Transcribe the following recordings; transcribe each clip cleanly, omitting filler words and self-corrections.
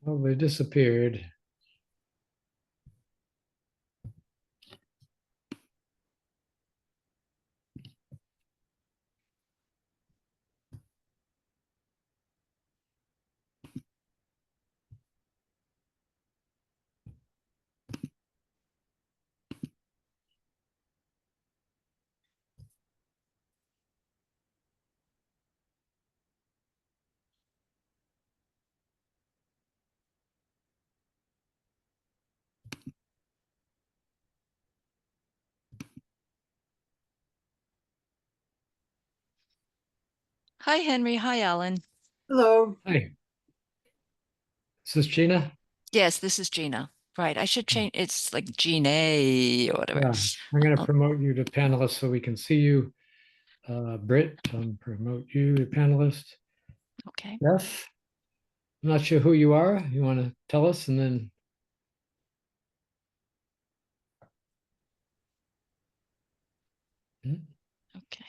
Oh, they disappeared. Hi, Henry. Hi, Alan. Hello. Hi, is this Gina? Yes, this is Gina. Right. I should change. It's like Gina or whatever. Yeah, I'm going to Uh, promote you to panelist so we can see you. Britt, promote you to panelist. okay. Beth, I'm not sure who you are. You want to tell us and then, Hmm? Okay.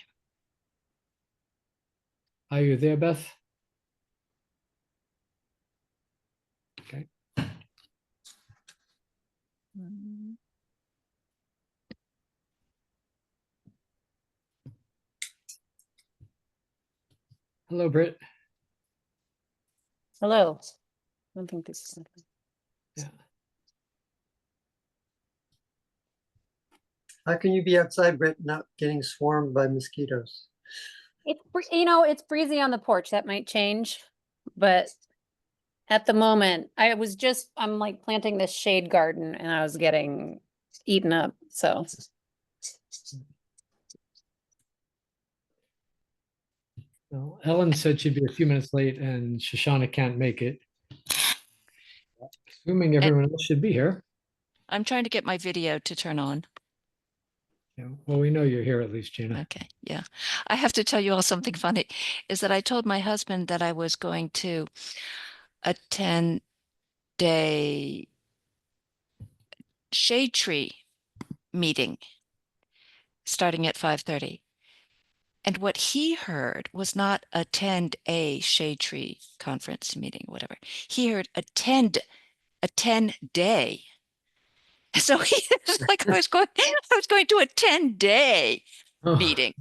Are you there, Beth? Okay. Mm. Hello, Britt. Hello. I don't think this is. Yeah. How can you be outside, Brett, not getting swarmed by mosquitoes? It's breezy on the porch. That might change, but at the moment, I'm like planting this shade garden and I was getting eaten up. So Well, Ellen said she'd be a few minutes late and Shoshana can't make it. Assuming And everyone else should be here. I'm trying to get my video to turn on. Yeah, well, we know you're here at least, Gina. Okay. Yeah. I have to tell you all something funny is that I told my husband that I was going to attend a shade tree meeting starting at 5:30. And what he heard was not attend a shade tree conference meeting, whatever. He heard a 10-day. So he was like, I was going to a 10-day Oh, meeting,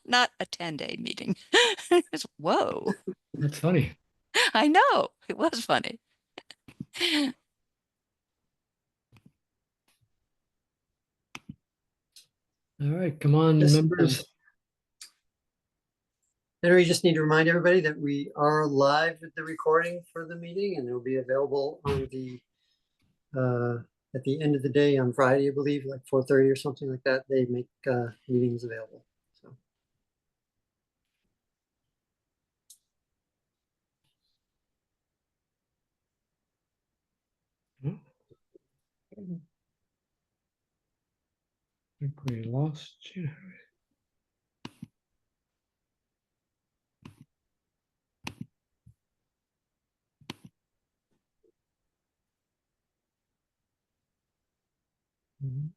not a 10-day meeting. It's, whoa. that's funny. I know. It was funny. All right, come on, Just, members. and we just need to remind everybody that we are live with the recording for the meeting and it'll be available on the at the end of the day on Friday, I believe, like 4:30 or something like that. They make meetings available. So Oh, I think we lost Gina. Mhm.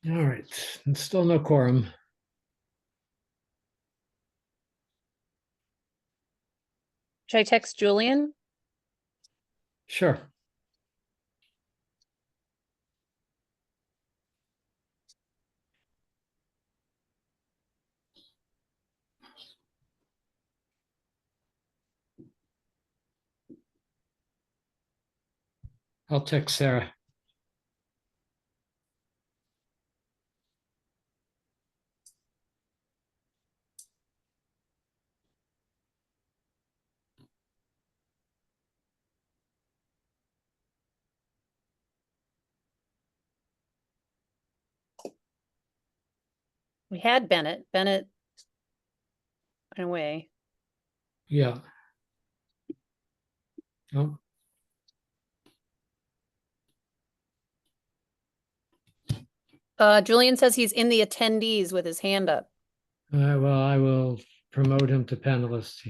All right, and still no quorum. should I text Julian? Sure. I'll text Sarah. We had Bennett. Bennett in a way. Yeah. Oh, Julian says he's in the attendees with his hand up. well, I will promote him to panelist.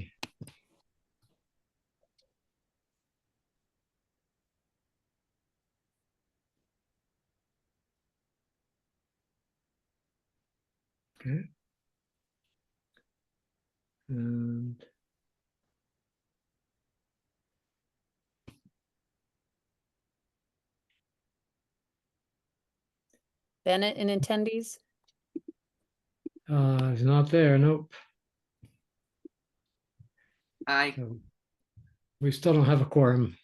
Okay. And Bennett in attendees. he's not there. Nope. Aye. So we still don't have a quorum.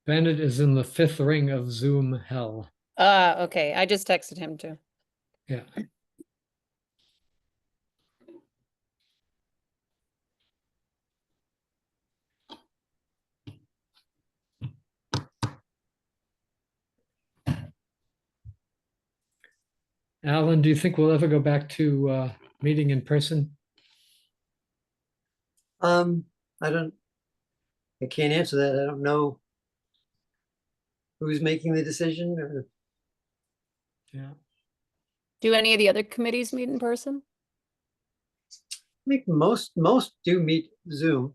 Bennett is in the fifth ring of Zoom hell. Okay. I just texted him too. Yeah. Alan, do you think we'll ever go back to meeting in person? I can't answer that. I don't know who's making the decision or Yeah. Do any of the other committees meet in person? I think most do meet Zoom.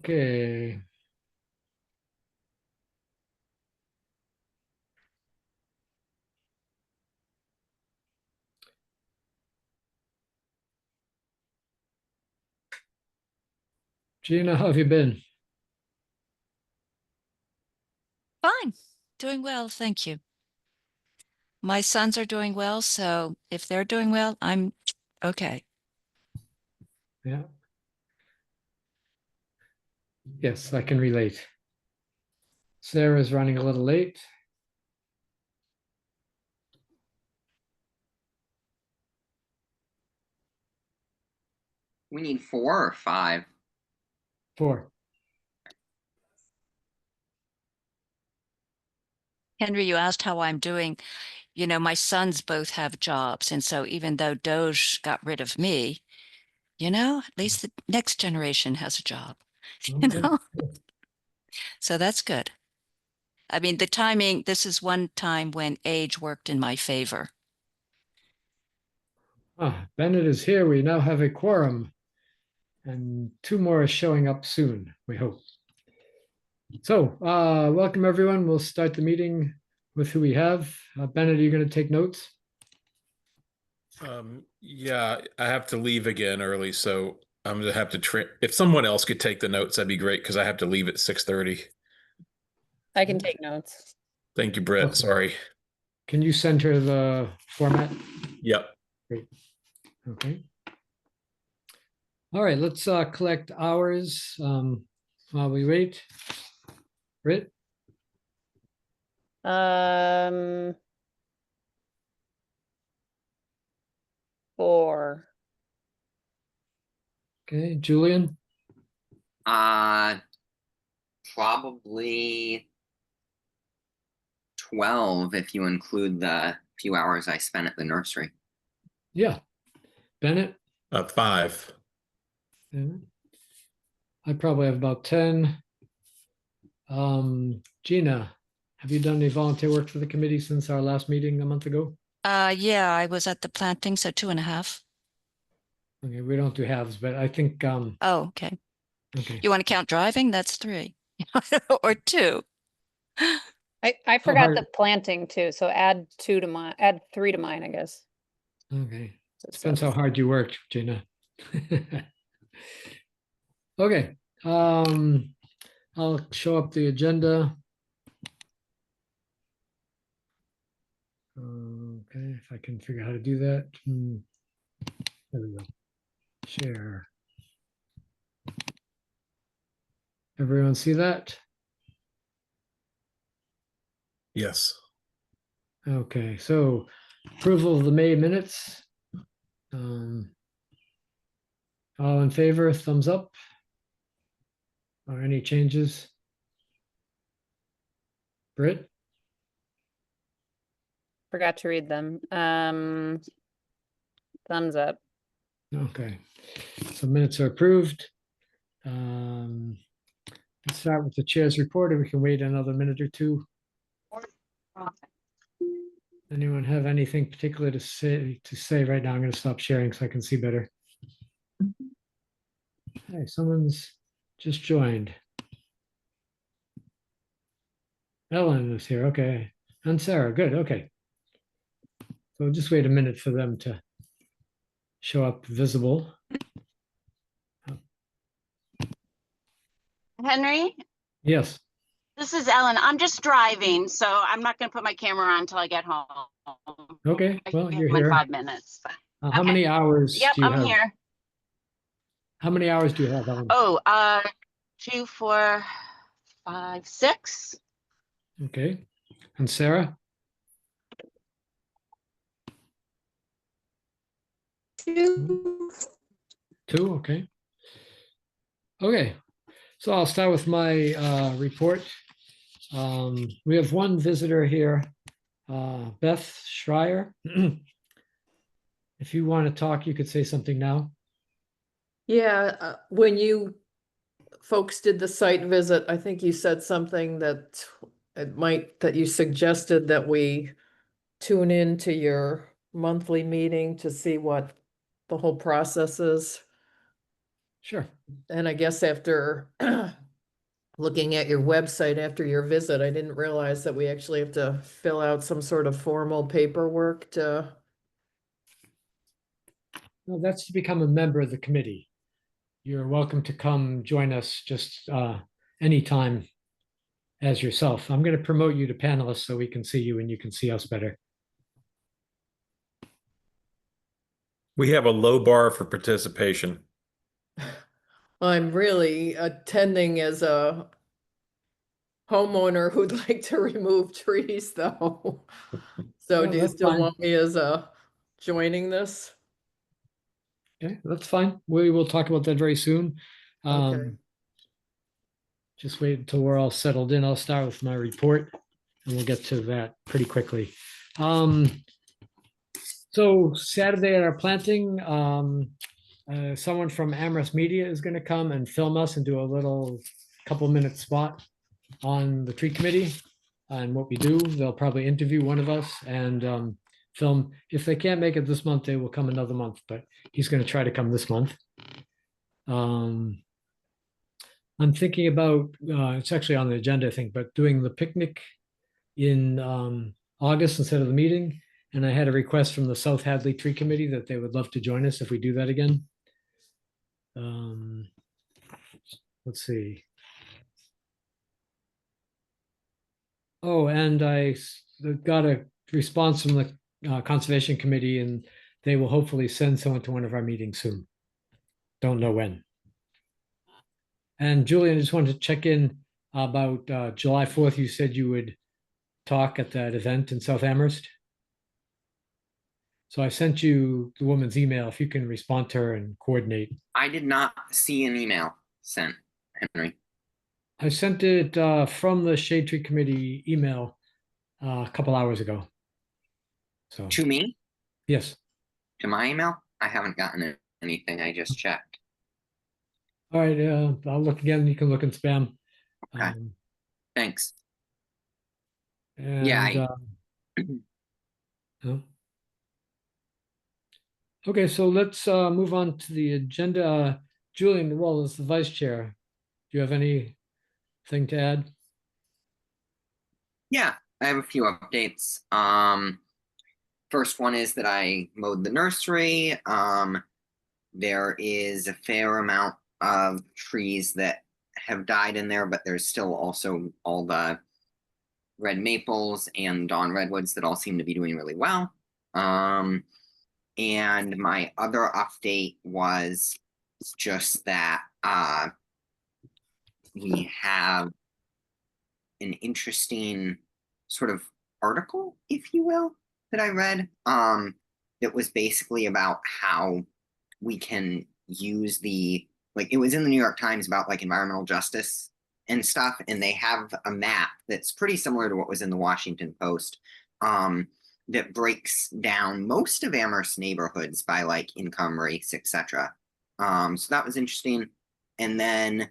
Okay. Gina, how have you been? Fine, doing well, thank you. My sons are doing well, so if they're doing well, I'm okay. Yeah. Yes, I can relate. Sarah's running a little late. We need 4 or 5. 4. Henry, you asked how I'm doing. You know, my sons both have jobs, and so even though Doge got rid of me, you know, at least the next generation has a job, you Okay. know? So that's good. I mean, the timing, this is one time when age worked in my favor. Bennett is here. We now have a quorum. And 2 more are showing up soon, we hope. So, welcome everyone. We'll start the meeting with who we have. Bennett, are you going to take notes? Yeah, I have to leave again early, so I'm gonna have to if someone else could take the notes, that'd be great because I have to leave at 6:30. I can take notes. Thank you, Brett. Okay. Sorry. Can you send her the format? Yep. Okay. All right, let's collect hours while we wait. Britt, 4. okay, Julian, Probably 12 if you include the few hours I spent at the nursery. Yeah. Bennett? 5. Yeah. I probably have about 10. Gina, have you done any volunteer work for the committee since our last meeting a month ago? Yeah, I was at the planting, so 2.5. Okay, we don't do halves, but I think, Oh, okay. okay. You want to count driving? That's 3 or 2. I forgot hard- the planting too, so add 2 to mine, add 3 to mine, I guess. Okay, So depends how 7. hard you worked, Gina. Okay, I'll show up the agenda. Okay, if I can figure out how to do that. There we go. Share. Everyone see that? Yes. Okay, so approval of the May minutes. All in favor, thumbs up? Or any changes? Britt? Forgot to read them. Thumbs up. Okay, so minutes are approved. Let's start with the chair's report, and we can wait another minute or two. Anyone have anything particular to say right now? I'm going to stop sharing so I can see better. Hey, someone's just joined. Ellen is here, okay. And Sarah, good, okay. So just wait a minute for them to show up visible. Henry, Yes, this is Ellen. I'm just driving, so I'm not going to put my camera on until I get home. okay, I well, can you're come in here. 5 minutes. but- How okay. many hours Yep, do you I'm have? here. How many hours do you have, Ellen? Oh, 2, 4, 5, 6. Okay, and Sarah? 2. 2, okay. Okay, so I'll start with my report. We have one visitor here, Beth Schreier. If you want to talk, you could say something now. Yeah, when you folks did the site visit, I think you said something that that you suggested that we tune in to your monthly meeting to see what the whole process is. Sure. And I guess after looking at your website after your visit, I didn't realize that we actually have to fill out some sort of formal paperwork to. No, that's to become a member of the committee. You're welcome to come join us just anytime as yourself. I'm going to promote you to panelist so we can see you and you can see us better. We have a low bar for participation. I'm really attending as a homeowner who'd like to remove trees though. So Yeah, do you that's still fine. want me as a joining this? Okay, that's fine. We will talk about that very soon. Okay. Just wait until we're all settled in. I'll start with my report and we'll get to that pretty quickly. So Saturday at our planting, someone from Amherst Media is going to come and film us and do a little couple-minute spot on the tree committee and what we do. They'll probably interview one of us and film. If they can't make it this month, they will come another month, but he's going to try to come this month. I'm thinking about, it's actually on the agenda, I think, but doing the picnic in August instead of the meeting. And I had a request from the South Hadley Tree Committee that they would love to join us if we do that again. Let's see. Oh, and I got a response from the Conservation Committee and they will hopefully send someone to one of our meetings soon. Don't know when. And Julian, I just wanted to check in about July 4th. You said you would talk at that event in South Amherst. So I sent you the woman's email. If you can respond to her and coordinate. I did not see an email sent, Henry. I sent it from the Shade Tree Committee email a couple hours ago. So, To me, yes. to my email, I haven't gotten anything. I just checked. All right, I'll look again. You can look in spam. Okay. Thanks. Yeah, And, no. Okay, so let's move on to the agenda. Julian Wall is the vice chair. Do you have anything to add? Yeah, I have a few updates. First one is that I mowed the nursery. There is a fair amount of trees that have died in there, but there's still also all the red maples and dawn redwoods that all seem to be doing really well. And my other update was just that we have an interesting sort of article, if you will, that I read. That was basically about how we can use it was in the New York Times about like environmental justice and stuff, and they have a map that's pretty similar to what was in the Washington Post, that breaks down most of Amherst neighborhoods by like income, race, etc. So that was interesting. And then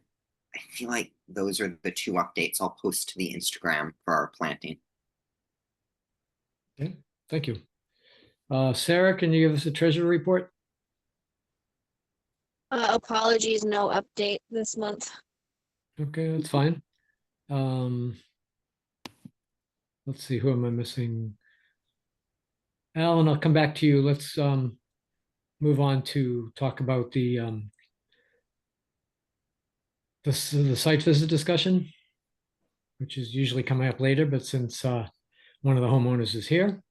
I feel like those are the two updates I'll post to the Instagram for our planting. Okay, thank you. Sarah, can you give us a treasury report? Apologies, no update this month. Okay, that's fine. Let's see, who am I missing? Alan, I'll come back to you. Let's move on to talk about the site visit discussion, which is usually coming up later, but since one of the homeowners is here.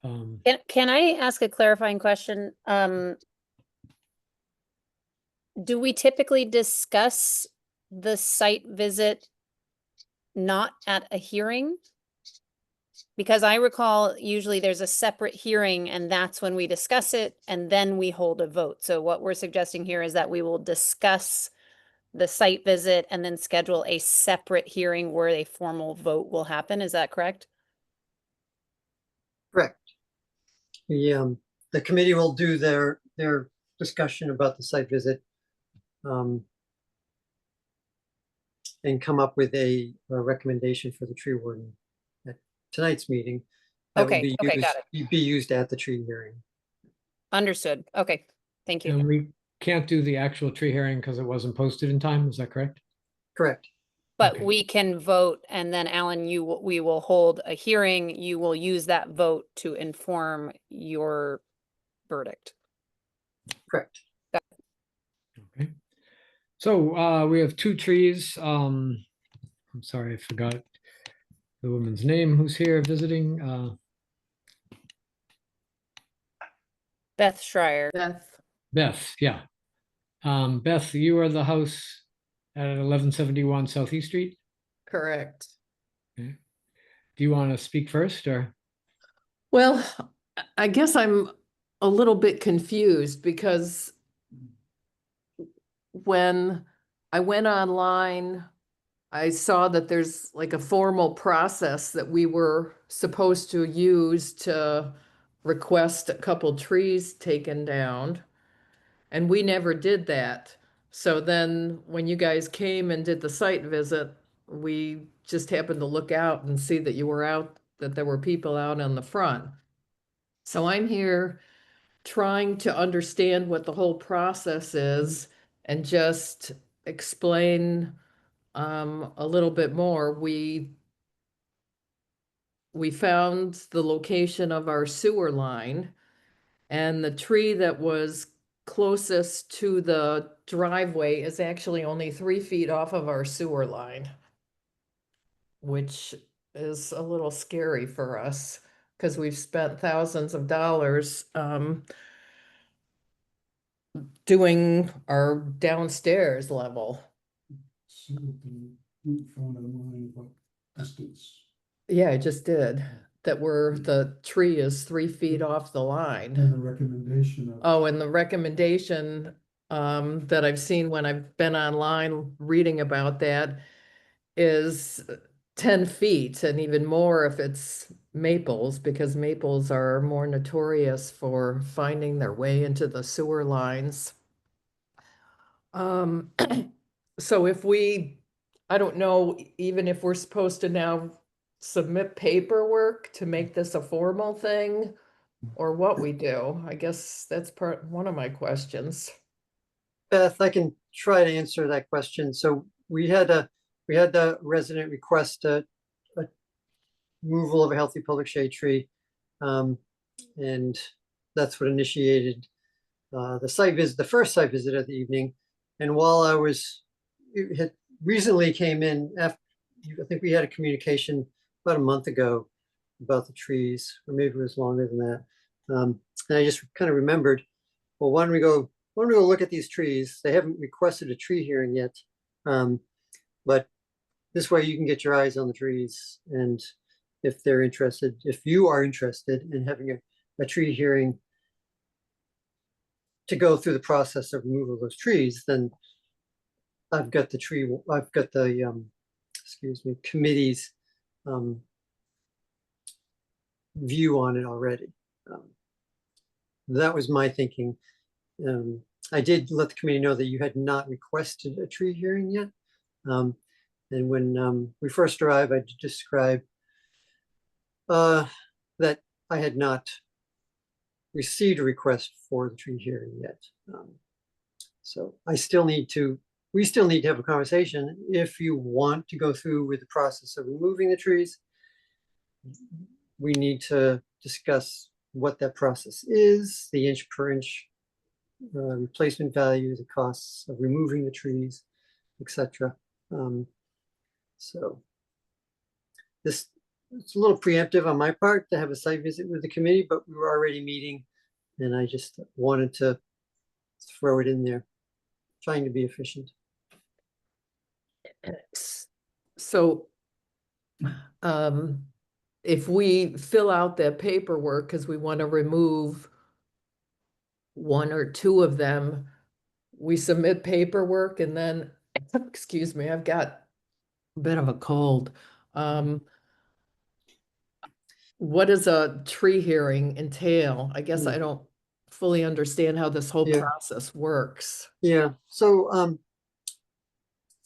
Can I ask a clarifying question? Do we typically discuss the site visit not at a hearing? Because I recall usually there's a separate hearing and that's when we discuss it and then we hold a vote. So what we're suggesting here is that we will discuss the site visit and then schedule a separate hearing where a formal vote will happen. Is that correct? Correct. The committee will do their discussion about the site visit and come up with a recommendation for the tree warden at tonight's meeting. That will Okay, okay, got be used at the tree hearing. Understood. Okay, thank you. And we can't do the actual tree hearing because it wasn't posted in time. Is that correct? Correct. But Okay. we can vote and then Alan, we will hold a hearing. You will use that vote to inform your verdict. Correct. Okay. So we have two trees. I'm sorry, I forgot the woman's name who's here visiting. Beth Schreier. Beth, Yeah. Beth, you are the house at 1171 Southeast Street. correct. Okay. Do you want to speak first or? Well, I guess I'm a little bit confused because when I went online, I saw that there's like a formal process that we were supposed to use to request a couple trees taken down. And we never did that. So then when you guys came and did the site visit, we just happened to look out and see that you were out, that there were people out on the front. So I'm here trying to understand what the whole process is and just explain a little bit more. We found the location of our sewer line, and the tree that was closest to the driveway is actually only 3 feet off of our sewer line, which is a little scary for us because we've spent thousands of dollars doing our downstairs level. Yeah, I just did. That the tree is 3 feet off the line. And the recommendation. Oh, and the recommendation that I've seen when I've been online reading about that is 10 feet and even more if it's maples, because maples are more notorious for finding their way into the sewer lines. So if we, I don't know, even if we're supposed to now submit paperwork to make this a formal thing, or what we do, I guess that's one of my questions. Beth, I can try to answer that question. So we had the resident request a removal of a healthy public shade tree. And that's what initiated the site visit, the first site visit of the evening. And while it had recently came in after, I think we had a communication about a month ago about the trees, or maybe it was longer than that. And I just kind of remembered, well, why don't we go look at these trees? They haven't requested a tree hearing yet. But this way you can get your eyes on the trees, and if you are interested in having a tree hearing to go through the process of removal of those trees, then I've got the committee's view on it already. That was my thinking. I did let the committee know that you had not requested a tree hearing yet. And when we first arrived, I did describe that I had not received a request for the tree hearing yet. So we still need to have a conversation. If you want to go through with the process of removing the trees, we need to discuss what that process is, the inch per inch replacement value, the costs of removing the trees, etc. So it's a little preemptive on my part to have a site visit with the committee, but we were already meeting, and I just wanted to throw it in there, trying to be efficient. So if we fill out that paperwork because we want to remove one or two of them, we submit paperwork, and then, excuse me, I've got a bit of a cold. What does a tree hearing entail? I guess I don't fully understand how this whole process works. Yeah, so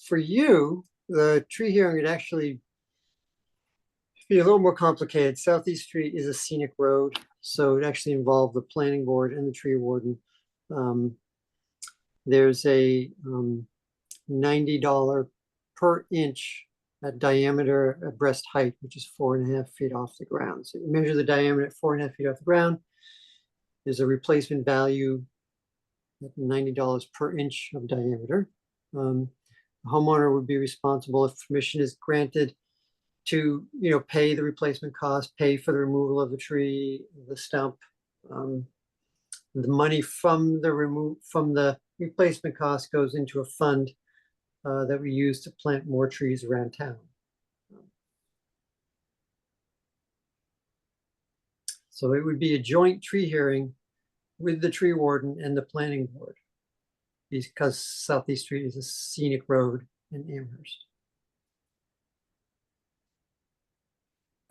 for you, the tree hearing would actually be a little more complicated. Southeast Street is a scenic road, so it actually involved the planning board and the tree warden. There's a $90 per inch diameter at breast height, which is 4.5 feet off the ground. So you measure the diameter at 4.5 feet off the ground. There's a replacement value at $90 per inch of diameter. The homeowner would be responsible, if permission is granted, to pay the replacement cost, pay for the removal of the tree, the stump. The money from the replacement cost goes into a fund that we use to plant more trees around town. So it would be a joint tree hearing with the tree warden and the planning board, because Southeast Street is a scenic road in Amherst.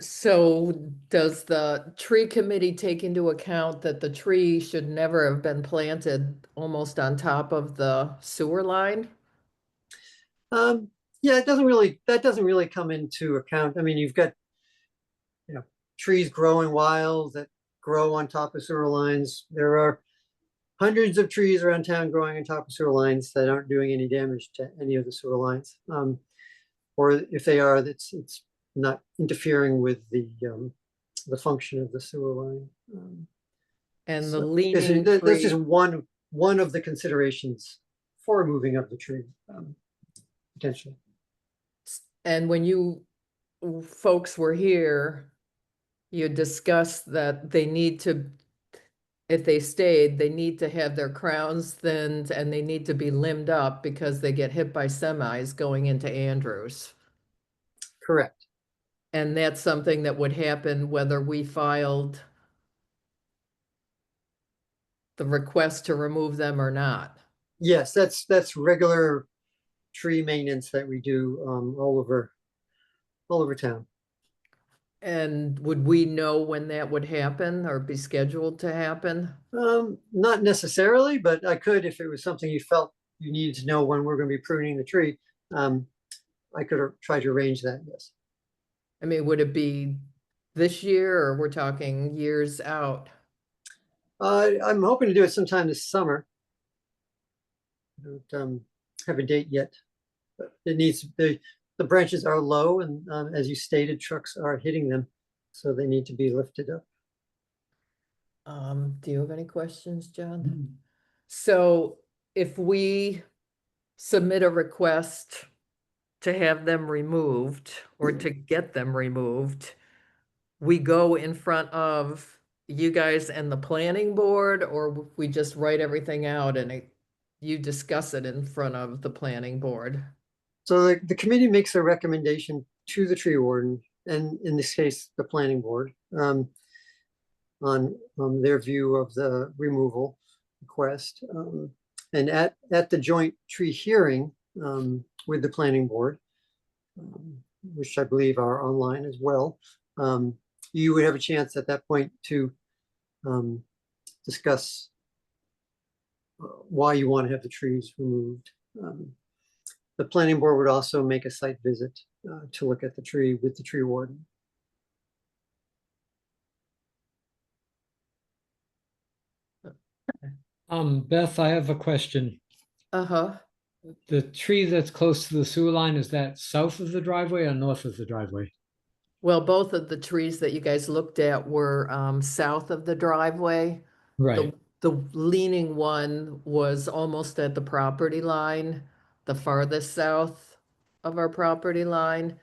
So does the tree committee take into account that the tree should never have been planted almost on top of the sewer line? Yeah, that doesn't really come into account. I mean, you've got trees growing wild that grow on top of sewer lines. There are hundreds of trees around town growing on top of sewer lines that aren't doing any damage to any of the sewer lines. Or if they are, it's not interfering with the function of the sewer line. And the So leaning that's tree, just one of the considerations for removing of the tree, potentially. and when you folks were here, you discussed that they need to, if they stayed, they need to have their crowns thinned and they need to be limbed up because they get hit by semis going into Andrews. Correct. And that's something that would happen whether we filed the request to remove them or not. Yes, that's regular tree maintenance that we do all over town. And would we know when that would happen or be scheduled to happen? Not necessarily, but I could, if it was something you felt you needed to know when we're going to be pruning the tree. I could try to arrange that, yes. I mean, would it be this year or we're talking years out? I'm hoping to do it sometime this summer. I don't have a date yet, but it needs, the branches are low and as you stated, trucks are hitting them. So they need to be lifted up. Do you have any questions, John? So if we submit a request to have them removed or to get them removed, we go in front of you guys and the planning board, or we just write everything out and you discuss it in front of the planning board? So the committee makes a recommendation to the tree warden, and in this case, the planning board, on their view of the removal request. And at the joint tree hearing with the planning board, which I believe are online as well, you would have a chance at that point to discuss why you want to have the trees removed. The planning board would also make a site visit to look at the tree with the tree warden. Beth, I have a question. Uh-huh. The tree that's close to the sewer line, is that south of the driveway or north of the driveway? Well, both of the trees that you guys looked at were south of the driveway. Right. The leaning one was almost at the property line, the farthest south of our property line.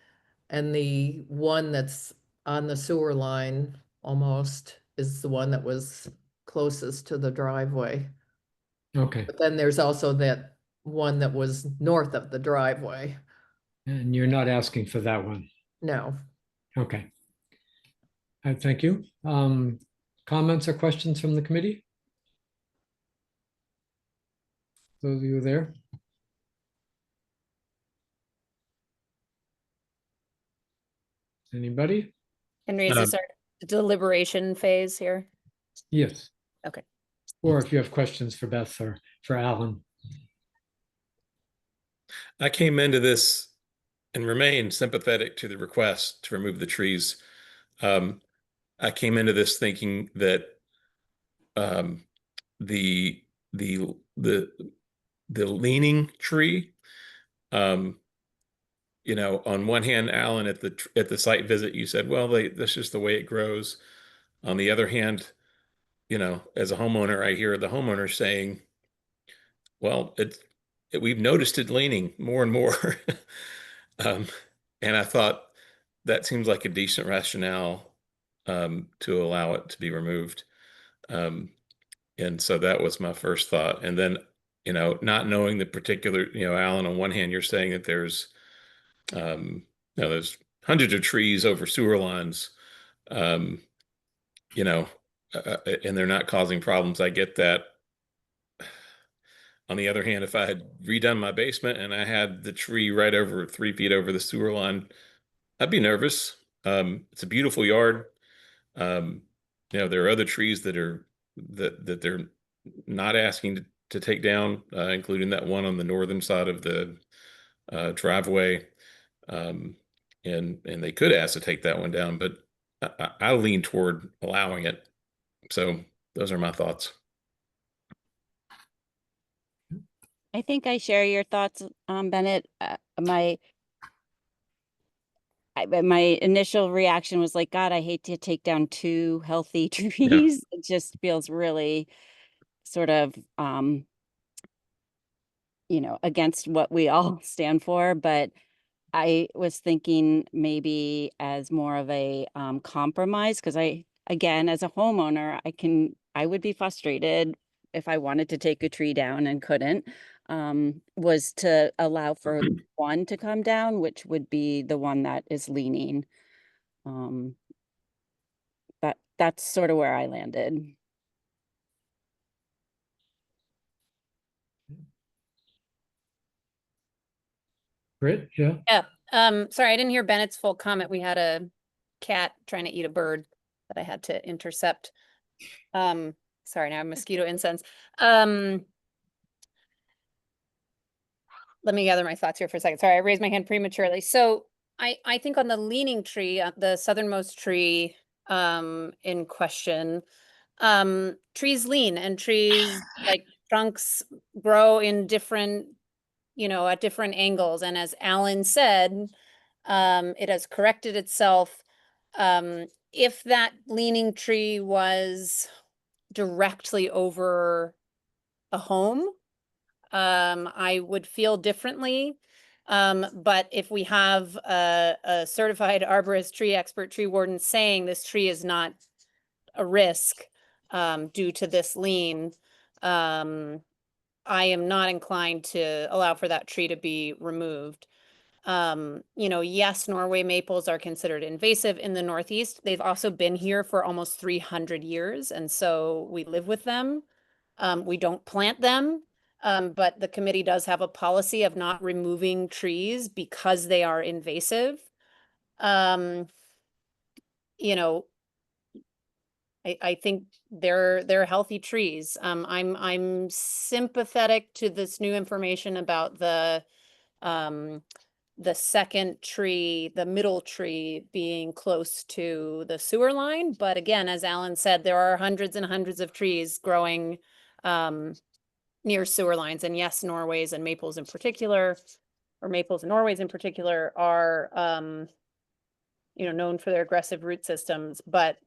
And the one that's on the sewer line almost is the one that was closest to the driveway. Okay. But then there's also that one that was north of the driveway. And you're not asking for that one? No. Okay. Thank you. Comments or questions from the committee? Those of you there? Anybody? Henry, is this our deliberation phase here? Yes. Okay. Or if you have questions for Beth or for Alan. I came into this and remain sympathetic to the request to remove the trees. I came into this thinking that the leaning tree, you know, on one hand, Alan, at the site visit, you said, well, that's just the way it grows. On the other hand, you know, as a homeowner, I hear the homeowner saying, well, we've noticed it leaning more and more. And I thought that seems like a decent rationale to allow it to be removed. And so that was my first thought. And then, you know, not knowing the particular, you know, Alan, on one hand, you're saying that there's hundreds of trees over sewer lines, you know, and they're not causing problems. I get that. On the other hand, if I had redone my basement and I had the tree right over 3 feet over the sewer line, I'd be nervous. It's a beautiful yard. You know, there are other trees that they're not asking to take down, including that one on the northern side of the driveway. And they could ask to take that one down, but I lean toward allowing it. So those are my thoughts. I think I share your thoughts, Bennett. My initial reaction was like, God, I hate to take down two healthy trees. It just feels really sort of, you know, against what we all stand for. But I was thinking maybe as more of a compromise, because again, as a homeowner, I would be frustrated if I wanted to take a tree down and couldn't, was to allow for one to come down, which would be the one that is leaning. That's sort of where I landed. Britt, yeah. Sorry, I didn't hear Bennett's full comment. We had a cat trying to eat a bird that I had to intercept. Sorry, now mosquito incense. Let me gather my thoughts here for a second. Sorry, I raised my hand prematurely. So I think on the leaning tree, the southernmost tree in question, trees lean and trees like trunks grow in different, at different angles. And as Alan said, it has corrected itself. If that leaning tree was directly over a home, I would feel differently. But if we have a certified arborist, tree expert, tree warden saying this tree is not a risk due to this lean, I am not inclined to allow for that tree to be removed. Yes, Norway maples are considered invasive in the Northeast. They've also been here for almost 300 years, and so we live with them. We don't plant them. But the committee does have a policy of not removing trees because they are invasive. I think they're healthy trees. I'm sympathetic to this new information about the second tree, the middle tree being close to the sewer line. But again, as Alan said, there are hundreds and hundreds of trees growing near sewer lines. And yes, Norways and maples in particular, or maples and Norways in particular, are known for their aggressive root systems. But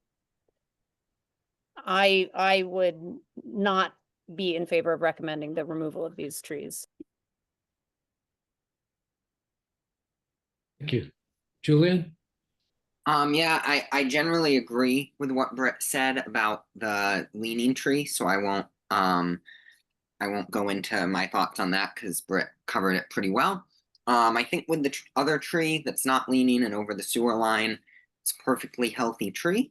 I would not be in favor of recommending the removal of these trees. Thank you. Julian? Yeah, I generally agree with what Britt said about the leaning tree, so I won't go into my thoughts on that because Britt covered it pretty well. I think with the other tree that's not leaning and over the sewer line, it's a perfectly healthy tree,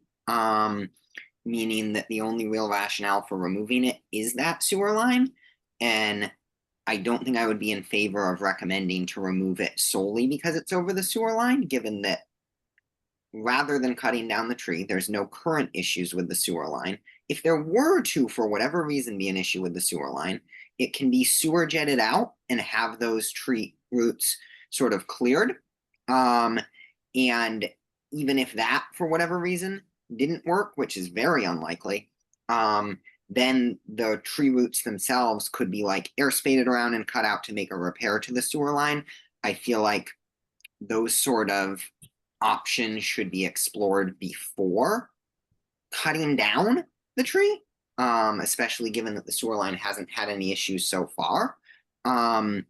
meaning that the only real rationale for removing it is that sewer line. And I don't think I would be in favor of recommending to remove it solely because it's over the sewer line, given that rather than cutting down the tree, there's no current issues with the sewer line. If there were to, for whatever reason, be an issue with the sewer line, it can be sewer jetted out and have those tree roots sort of cleared. And even if that, for whatever reason, didn't work, which is very unlikely, then the tree roots themselves could be like air spaded around and cut out to make a repair to the sewer line. I feel like those sort of options should be explored before cutting down the tree, especially given that the sewer line hasn't had any issues so far. And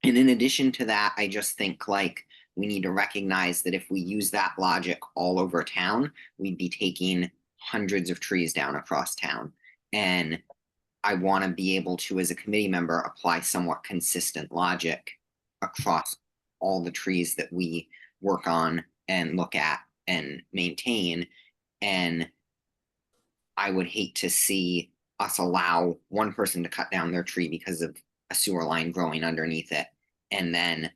in addition to that, I just think like we need to recognize that if we use that logic all over town, we'd be taking hundreds of trees down across town. And I want to be able to, as a committee member, apply somewhat consistent logic across all the trees that we work on and look at and maintain. And I would hate to see us allow one person to cut down their tree because of a sewer line growing underneath it. And then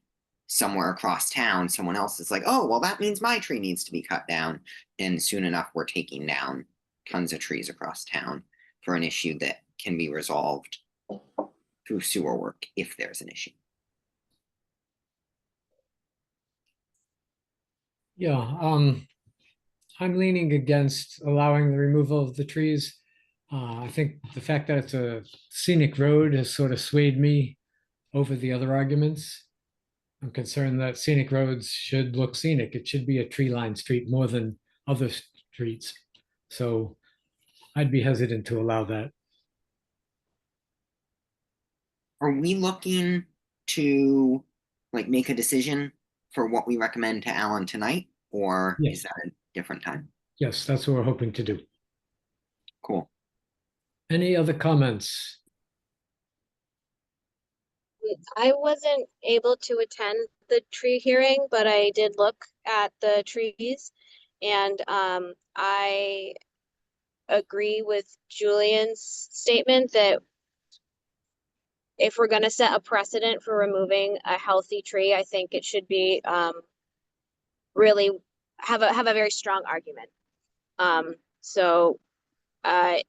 somewhere across town, someone else is like, oh, well, that means my tree needs to be cut down. And soon enough, we're taking down tons of trees across town for an issue that can be resolved through sewer work if there's an issue. Yeah, I'm leaning against allowing the removal of the trees. I think the fact that it's a scenic road has sort of swayed me over the other arguments. I'm concerned that scenic roads should look scenic. It should be a tree-lined street more than other streets. So I'd be hesitant to allow that. Are we looking to like make a decision for what we recommend to Alan tonight, or Yes. is that a different time? Yes, that's what we're hoping to do. Cool. Any other comments? I wasn't able to attend the tree hearing, but I did look at the trees, and I agree with Julian's statement that if we're going to set a precedent for removing a healthy tree, I think it should be really have a very strong argument. So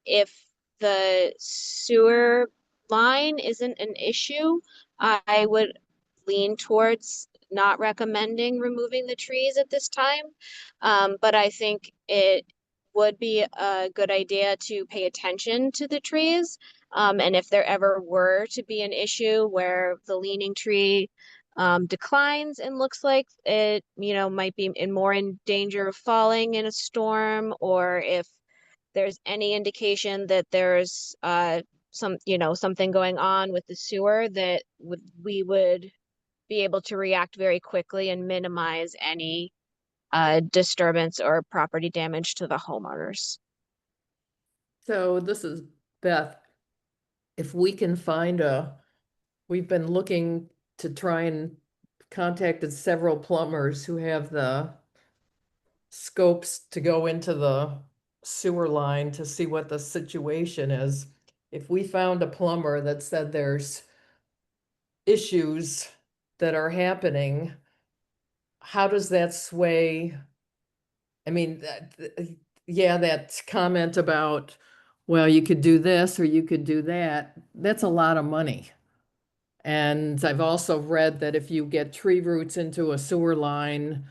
if the sewer line isn't an issue, I would lean towards not recommending removing the trees at this time. But I think it would be a good idea to pay attention to the trees. And if there ever were to be an issue where the leaning tree declines and looks like it, might be more in danger of falling in a storm, or if there's any indication that there's something going on with the sewer, that we would be able to react very quickly and minimize any disturbance or property damage to the homeowners. So this is Beth. If we can find we've been looking to try and contacted several plumbers who have the scopes to go into the sewer line to see what the situation is. If we found a plumber that said there's issues that are happening, how does that sway? I mean, that comment about, well, you could do this or you could do that, that's a lot of money. And I've also read that if you get tree roots into a sewer line,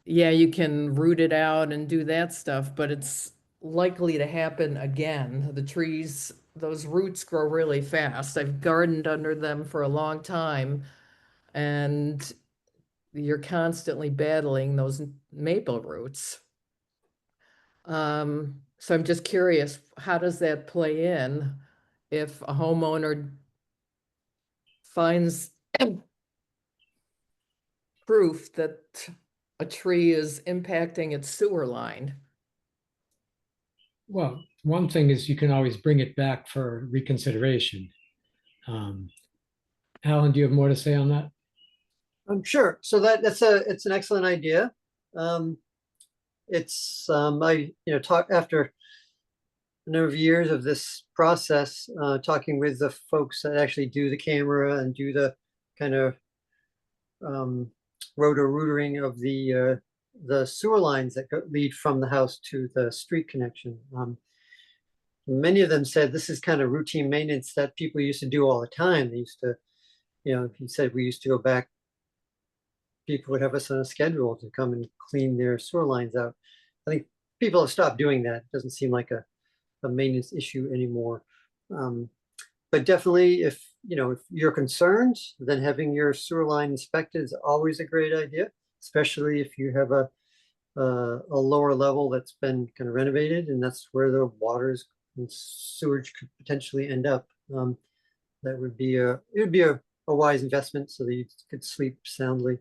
yeah, you can root it out and do that stuff, but it's likely to happen again. The trees, those roots grow really fast. I've gardened under them for a long time, and you're constantly battling those maple roots. So I'm just curious, how does that play in if a homeowner finds proof that a tree is impacting its sewer line? Well, one thing is you can always bring it back for reconsideration. Alan, do you have more to say on that? I'm sure. So it's an excellent idea. I talk after a number of years of this process, talking with the folks that actually do the camera and do the kind of roto-rootering of the sewer lines that lead from the house to the street connection. Many of them said this is kind of routine maintenance that people used to do all the time. They used to, he said we used to go back, people would have us on a schedule to come and clean their sewer lines out. I think people have stopped doing that. It doesn't seem like a maintenance issue anymore. But definitely if you're concerned, then having your sewer line inspected is always a great idea, especially if you have a lower level that's been kind of renovated, and that's where the waters and sewage could potentially end up. That would be it would be a wise investment so that you could sleep soundly.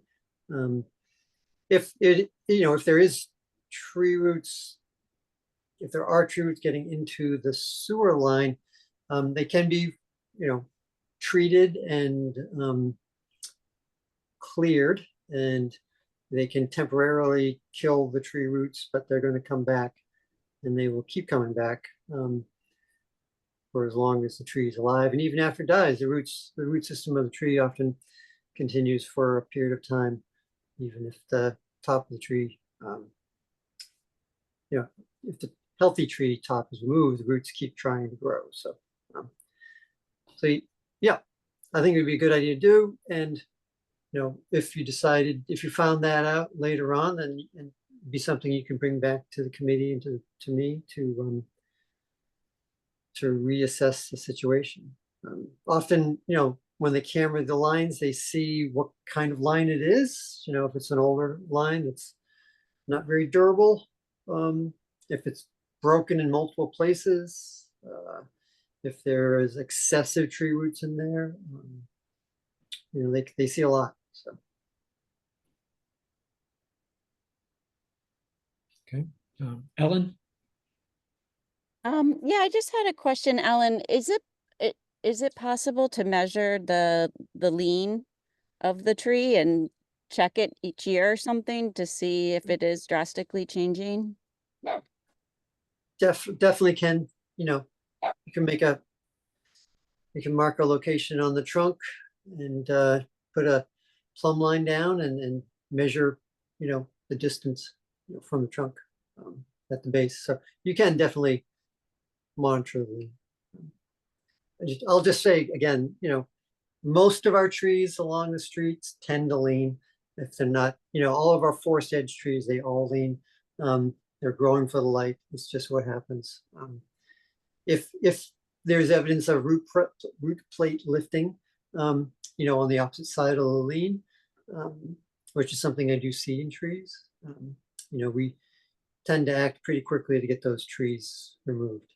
If there is tree roots, if there are tree roots getting into the sewer line, they can be, treated and cleared, and they can temporarily kill the tree roots, but they're going to come back, and they will keep coming back for as long as the tree is alive. And even after it dies, the root system of the tree often continues for a period of time, even if the top of the tree, if the healthy tree top is removed, the roots keep trying to grow. So yeah, I think it would be a good idea to do. And if you found that out later on, then it'd be something you can bring back to the committee and to me to reassess the situation. Often, when they camera the lines, they see what kind of line it is. If it's an older line that's not very durable, if it's broken in multiple places, if there is excessive tree roots in there, they see a lot. So. Okay, Ellen? Yeah, I just had a question, Alan. Is it possible to measure the lean of the tree and check it each year or something to see if it is drastically changing? Definitely can. You can mark a location on the trunk and put a plumb line down and measure, the distance from the trunk at the base. So you can definitely monitor the lean. I'll just say again, most of our trees along the streets tend to lean. If they're not, all of our forest edge trees, they all lean. They're growing for the light. It's just what happens. If there's evidence of root plate lifting, on the opposite side of the lean, which is something I do see in trees, we tend to act pretty quickly to get those trees removed.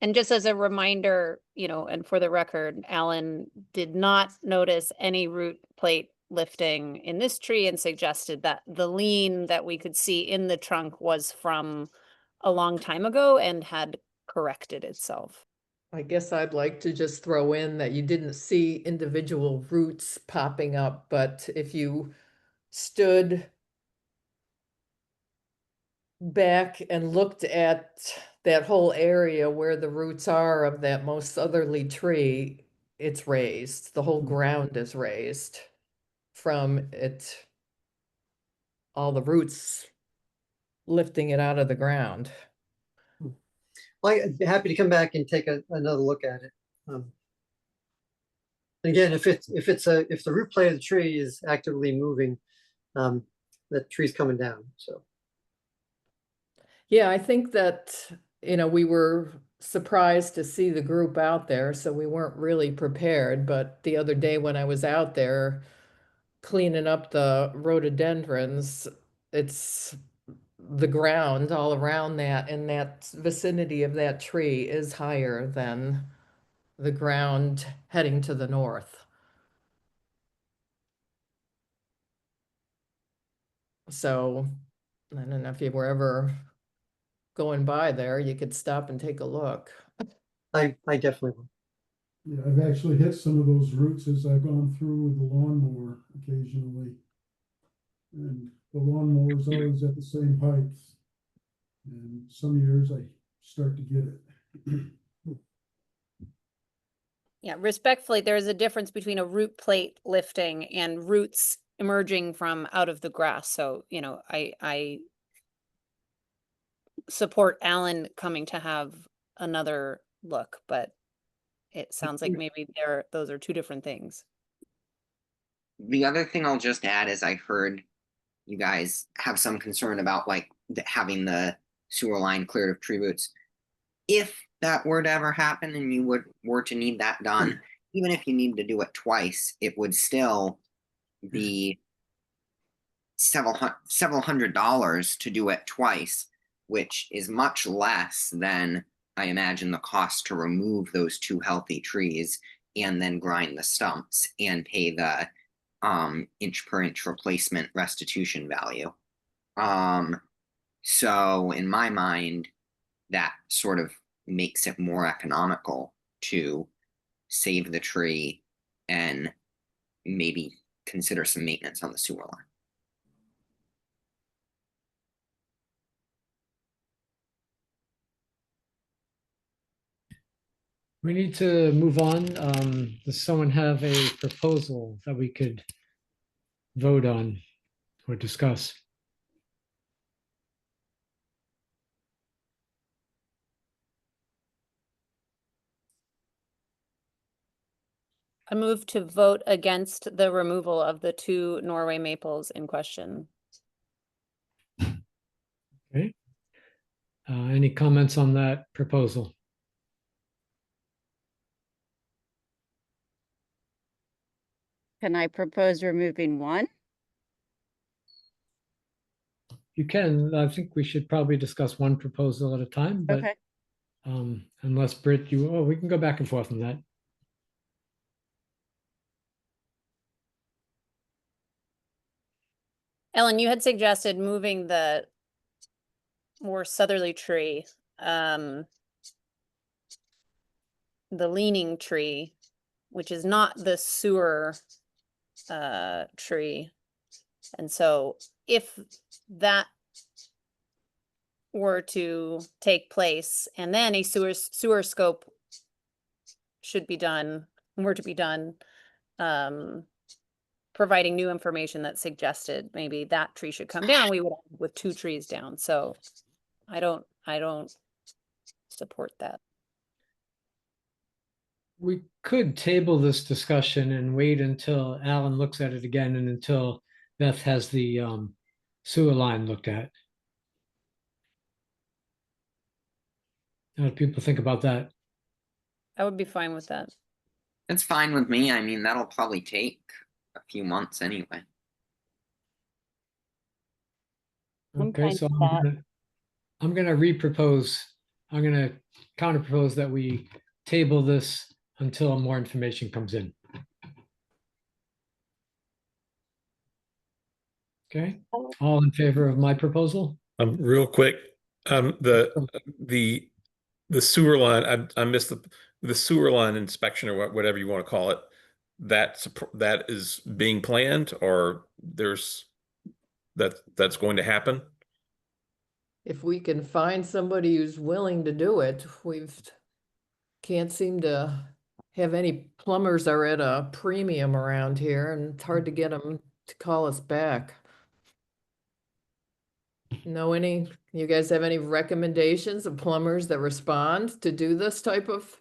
And just as a reminder, and for the record, Alan did not notice any root plate lifting in this tree and suggested that the lean that we could see in the trunk was from a long time ago and had corrected itself. I guess I'd like to just throw in that you didn't see individual roots popping up, but if you stood back and looked at that whole area where the roots are of that most southerly tree, it's raised. The whole ground is raised from it, all the roots lifting it out of the ground. Well, I'd be happy to come back and take another look at it. Again, if the root plate of the tree is actively moving, the tree's coming down. So yeah, I think that, we were surprised to see the group out there, so we weren't really prepared. But the other day when I was out there cleaning up the rhododendrons, it's the ground all around that in that vicinity of that tree is higher than the ground heading to the north. So I don't know if you were ever going by there, you could stop and take a look. I definitely will. Yeah, I've actually hit some of those roots as I've gone through with the lawnmower occasionally. And the lawnmower is always at the same height. And some years I start to get it. Yeah, respectfully, there's a difference between a root plate lifting and roots emerging from out of the grass. So, I support Alan coming to have another look, but it sounds like maybe those are two different things. The other thing I'll just add is I heard you guys have some concern about having the sewer line cleared of tree roots. If that were to ever happen and you were to need that done, even if you need to do it twice, it would still be several $100s to do it twice, which is much less than I imagine the cost to remove those two healthy trees and then grind the stumps and pay the inch per inch replacement restitution value. So in my mind, that sort of makes it more economical to save the tree and maybe consider some maintenance on the sewer line. We need to move on. Does someone have a proposal that we could vote on or discuss? I move to vote against the removal of the two Norway maples in question. Okay. Any comments on that proposal? Can I propose removing one? You can. I think we should probably discuss one proposal at a time, but Okay. Unless Britt, we can go back and forth on that. Ellen, you had suggested moving the more southerly tree, the leaning tree, which is not the sewer tree. And so if that were to take place and then a sewer scope should be done, were to be done, providing new information that suggested maybe that tree should come down, we would end with 2 trees down. So I don't support that. We could table this discussion and wait until Alan looks at it again and until Beth has the sewer line looked at. How do people think about that? I would be fine with that. It's fine with me. I mean, that'll probably take a few months anyway. I'm Okay, fine so with that. I'm gonna repropose, I'm gonna counter propose that we table this until more information comes in. Okay, all in favor of my proposal? Real quick, the sewer line, I missed the sewer line inspection or whatever you want to call it. That is being planned, or that's going to happen. If we can find somebody who's willing to do it, can't seem to have any plumbers are at a premium around here, and it's hard to get them to call us back. You guys have any recommendations of plumbers that respond to do this type of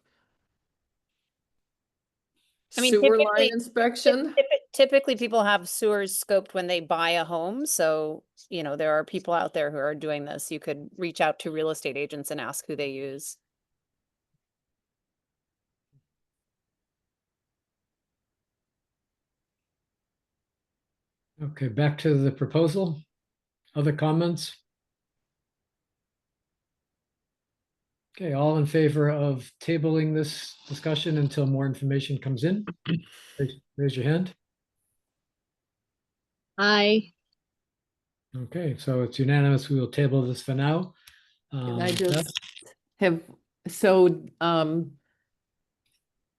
I mean, sewer line typically- inspection? Typically, people have sewers scoped when they buy a home. So, there are people out there who are doing this. You could reach out to real estate agents and ask who they use. Okay, back to the proposal. Other comments? Okay, all in favor of tabling this discussion until more information comes in? Raise your hand. Aye. Okay, so it's unanimous. We will table this for now. Can I Beth? just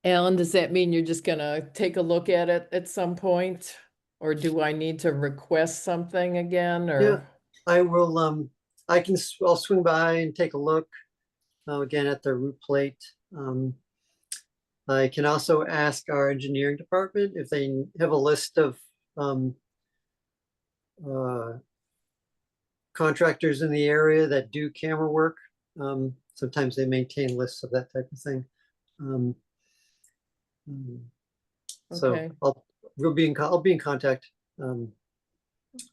Alan, does that mean you're just gonna take a look at it at some point? Or do I need to request something again, or? Yeah. I will, I'll swing by and take a look, again at the root plate. I can also ask our engineering department if they have a list of, contractors in the area that do camera work. Sometimes they maintain lists of that type of thing. So Okay. I'll be in contact,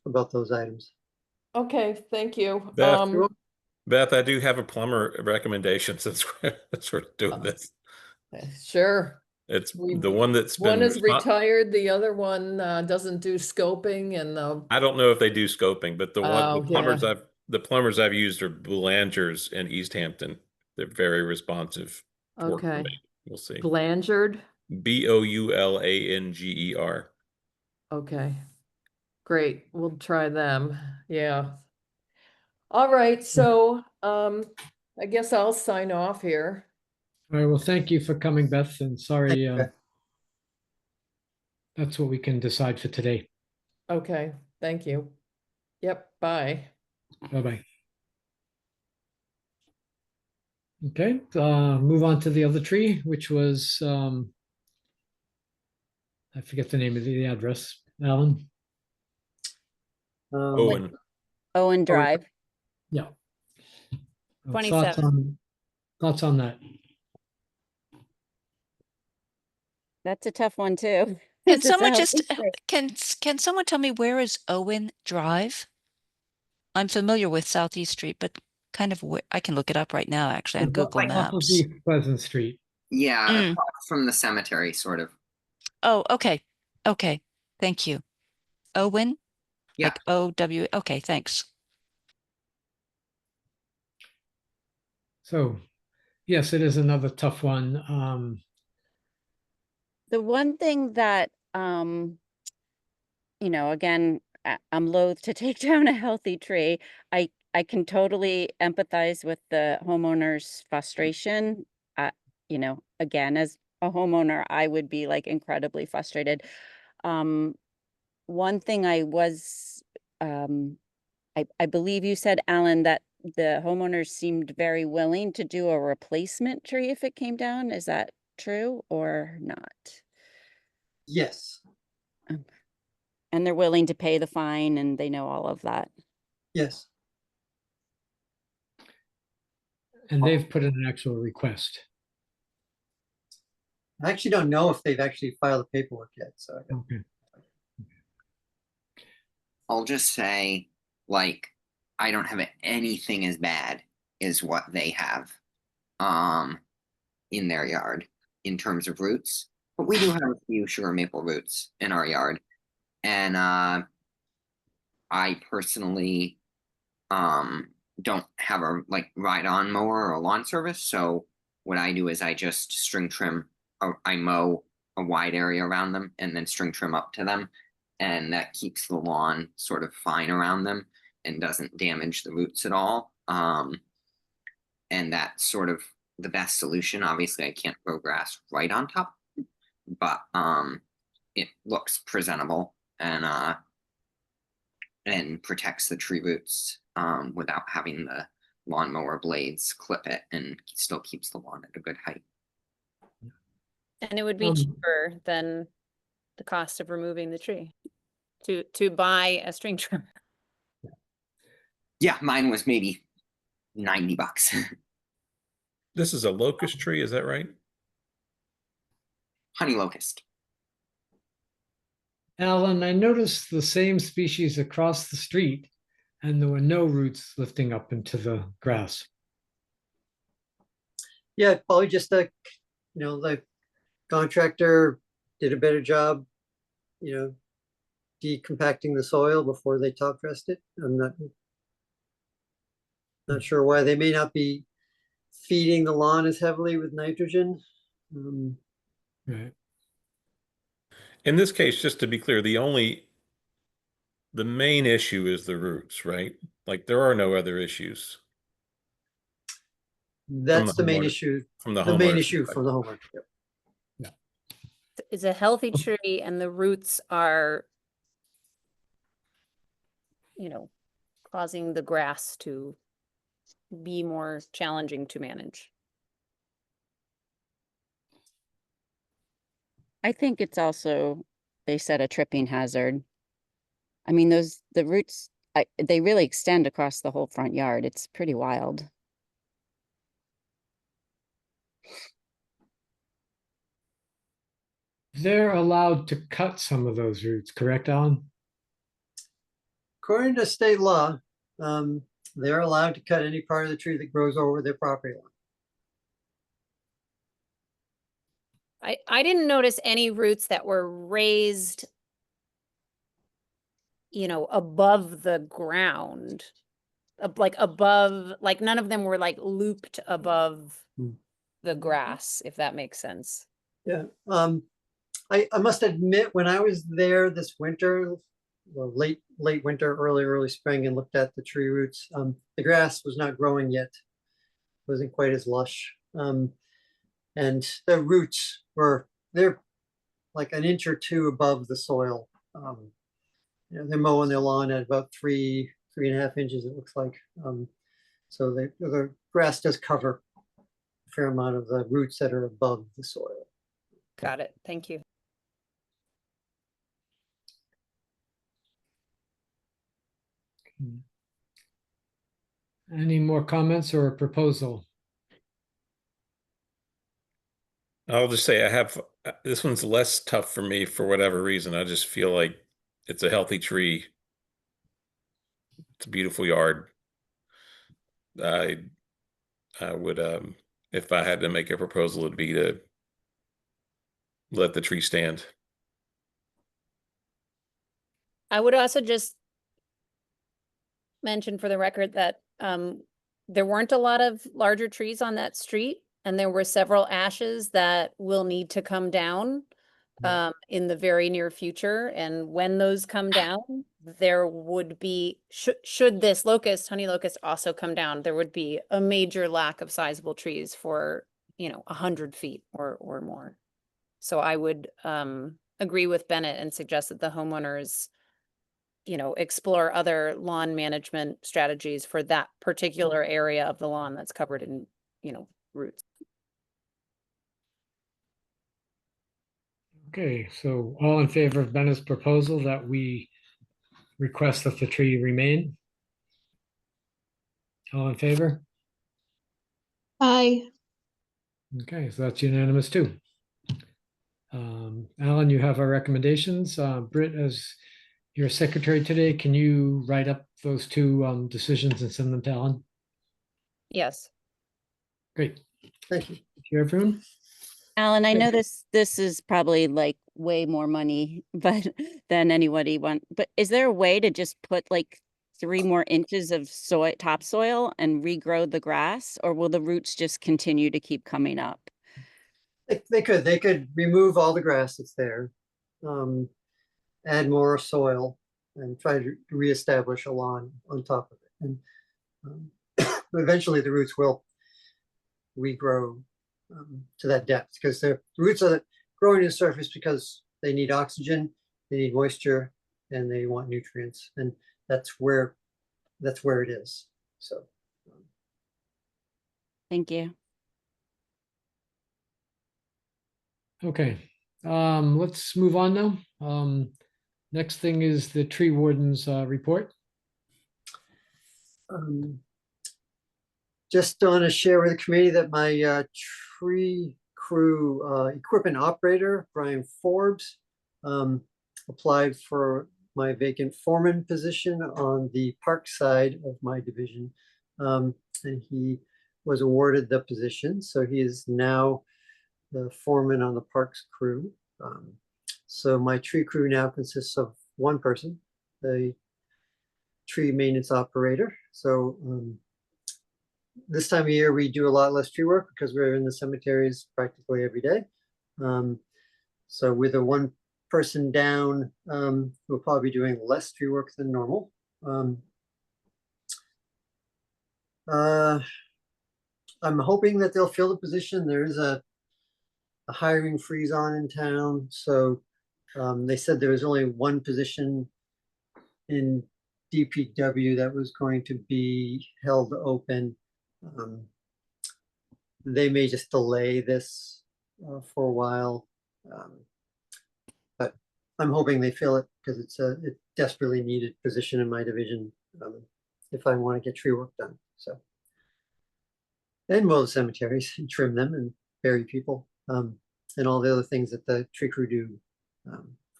about those items. Okay, thank you. Beth, I do have a plumber recommendation since we're sort of doing this. Sure. It's We- the one that's been. One is retired, the other one doesn't do scoping, and I don't know if they do scoping, but Oh, yeah. the plumbers I've used are Boulangers in East Hampton. They're very responsive. to work for Okay. me. We'll see. Blanchard. Boulanger. Okay. Great, we'll try them, yeah. All right, so, I guess I'll sign off here. All right, well, thank you for coming, Beth, and sorry, Okay. that's what we can decide for today. Okay, thank you. Yep, bye. Bye-bye. Okay, move on to the other tree, which was, I forget the name of the address, Alan? Owen. Owen Drive. Yeah. Thoughts 27. on that? That's a tough one too. Can It's a someone tough just, issue. can someone tell me where is Owen Drive? I'm familiar with Southeast Street, but kind of where, I can look it up right now, actually, on Google Off of Maps. East Pleasant Street. Yeah, Mm. across from the cemetery, sort of. Oh, okay. Okay. Thank you. Owen? Yeah. Like O-W, okay, thanks. So, yes, it is another tough one. The one thing that, again, I'm loath to take down a healthy tree. I can totally empathize with the homeowner's frustration. Again, as a homeowner, I would be like incredibly frustrated. One thing I believe you said, Alan, that the homeowners seemed very willing to do a replacement tree if it came down. Is that true or not? Yes. And they're willing to pay the fine and they know all of that. Yes. And they've put in an actual request. I actually don't know if they've actually filed the paperwork yet, so I don't. Okay. I'll just say, like, I don't have anything as bad as what they have in their yard in terms of roots. But we do have a few sugar maple roots in our yard. And I personally don't have a like ride-on mower or a lawn service. So what I do is I just string trim, I mow a wide area around them and then string trim up to them. And that keeps the lawn sort of fine around them and doesn't damage the roots at all. And that's sort of the best solution. Obviously, I can't grow grass right on top, but it looks presentable and protects the tree roots without having the lawnmower blades clip it, and still keeps the lawn at a good height. And it would be cheaper than the cost of removing the tree to buy a string trimmer. Yeah, mine was maybe $90. This is a locust tree, is that right? Honey locust. Alan, I noticed the same species across the street, and there were no roots lifting up into the grass. Yeah, probably just the contractor did a better job, decompacting the soil before they top dressed it. I'm not sure why. They may not be feeding the lawn as heavily with nitrogen. Right. In this case, just to be clear, the main issue is the roots, right? Like there are no other issues. That's the main homeowner- issue. From the The main homeowner's issue perspective. from the homeowner. Yep. Is a healthy tree and the roots are, causing the grass to be more challenging to manage. I think it's also, they said, a tripping hazard. I mean, the roots, they really extend across the whole front yard. It's pretty wild. They're allowed to cut some of those roots, correct, Alan? According to state law, they're allowed to cut any part of the tree that grows over their property line. I didn't notice any roots that were raised, above the ground. Like none of them were like looped above the grass, if that makes sense. Yeah. I must admit, when I was there this winter, well, late winter, early spring, and looked at the tree roots, the grass was not growing yet. It wasn't quite as lush. And the roots they're like an inch or two above the soil. They're mowing their lawn at about 3.5 inches, it looks like. So the grass does cover a fair amount of the roots that are above the soil. Got it. Thank you. Any more comments or a proposal? I'll just say this one's less tough for me for whatever reason. I just feel like it's a healthy tree. It's a beautiful yard. I would, if I had to make a proposal, it'd be to let the tree stand. I would also just mention for the record that there weren't a lot of larger trees on that street, and there were several ashes that will need to come down in the very near future. And when those come down, there would be, should this honey locust also come down, there would be a major lack of sizable trees for 100 feet or more. So I would agree with Bennett and suggest that the homeowners explore other lawn management strategies for that particular area of the lawn that's covered in, roots. Okay, so all in favor of Bennett's proposal that we request that the tree remain? All in favor? Aye. Okay, so that's unanimous too. Alan, you have our recommendations. Britt, as your secretary today, can you write up those two decisions and send them to Alan? Yes. Great. Thank you. Thank you, everyone. Alan, I Great. know this is probably like way more money, but than anybody want, but is there a way to just put like 3 more inches of topsoil and regrow the grass, or will the roots just continue to keep coming up? They could remove all the grass that's there, add more soil and try to reestablish a lawn on top of it. And eventually the roots will regrow to that depth, because the roots are growing to the surface because they need oxygen, they need moisture, and they want nutrients. And that's where it is. So. Thank you. Okay, let's move on now. Next thing is the tree warden's report. Just want to share with the committee that my tree crew equipment operator, Brian Forbes, applied for my vacant foreman position on the park side of my division. And he was awarded the position. So he is now the foreman on the parks crew. So my tree crew now consists of one person, the tree maintenance operator. So this time of year, we do a lot less tree work because we're in the cemeteries practically every day. So with a one person down, we'll probably be doing less tree work than normal. I'm hoping that they'll fill the position. There is a hiring freeze on in town. So they said there was only one position in DPW that was going to be held open. They may just delay this for a while, but I'm hoping they fill it because it's a desperately needed position in my division if I want to get tree work done. So, and mow the cemeteries and trim them and bury people and all the other things that the tree crew do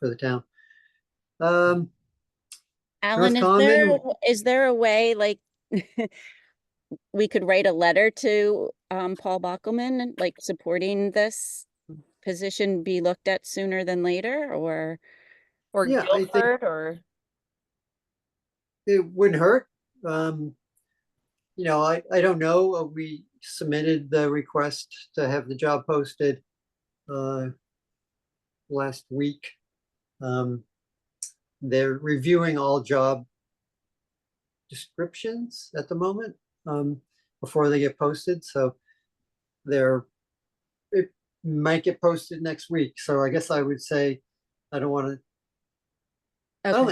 for the town. Alan, is there a way like we could write a letter to Paul Bockelman, like supporting this position be looked at sooner than later, or Yeah, I think Guilford, or it wouldn't hurt. You know, I don't know. We submitted the request to have the job posted last week. They're reviewing all job descriptions at the moment before they get posted. So it might get posted next week. So I guess I would say I don't want to.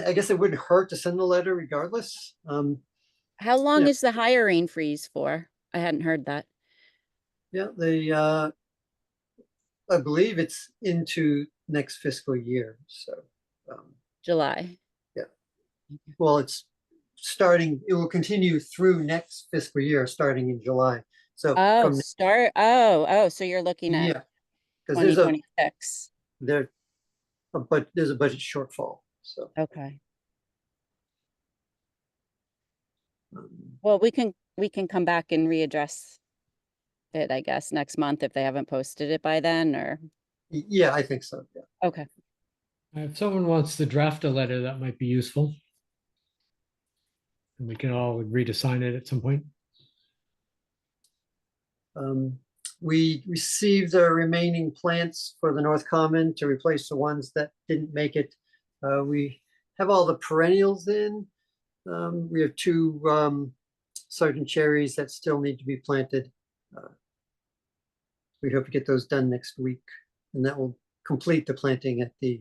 I guess it wouldn't hurt to send the letter regardless. How long is the hiring freeze for? I hadn't heard that. Yeah, I believe it's into next fiscal year. So July. Yeah. Well, it's starting. It will continue through next fiscal year, starting in July. So so you're looking at because 2026. But there's a budget shortfall. So okay. Well, we can come back and readdress it, I guess, next month if they haven't posted it by then, or. Yeah, I think so. Yeah. Okay. If someone wants to draft a letter, that might be useful. And we can all agree to sign it at some point. We received the remaining plants for the North Common to replace the ones that didn't make it. We have all the perennials in. We have 2 Sergeant cherries that still need to be planted. We hope to get those done next week, and that will complete the planting at the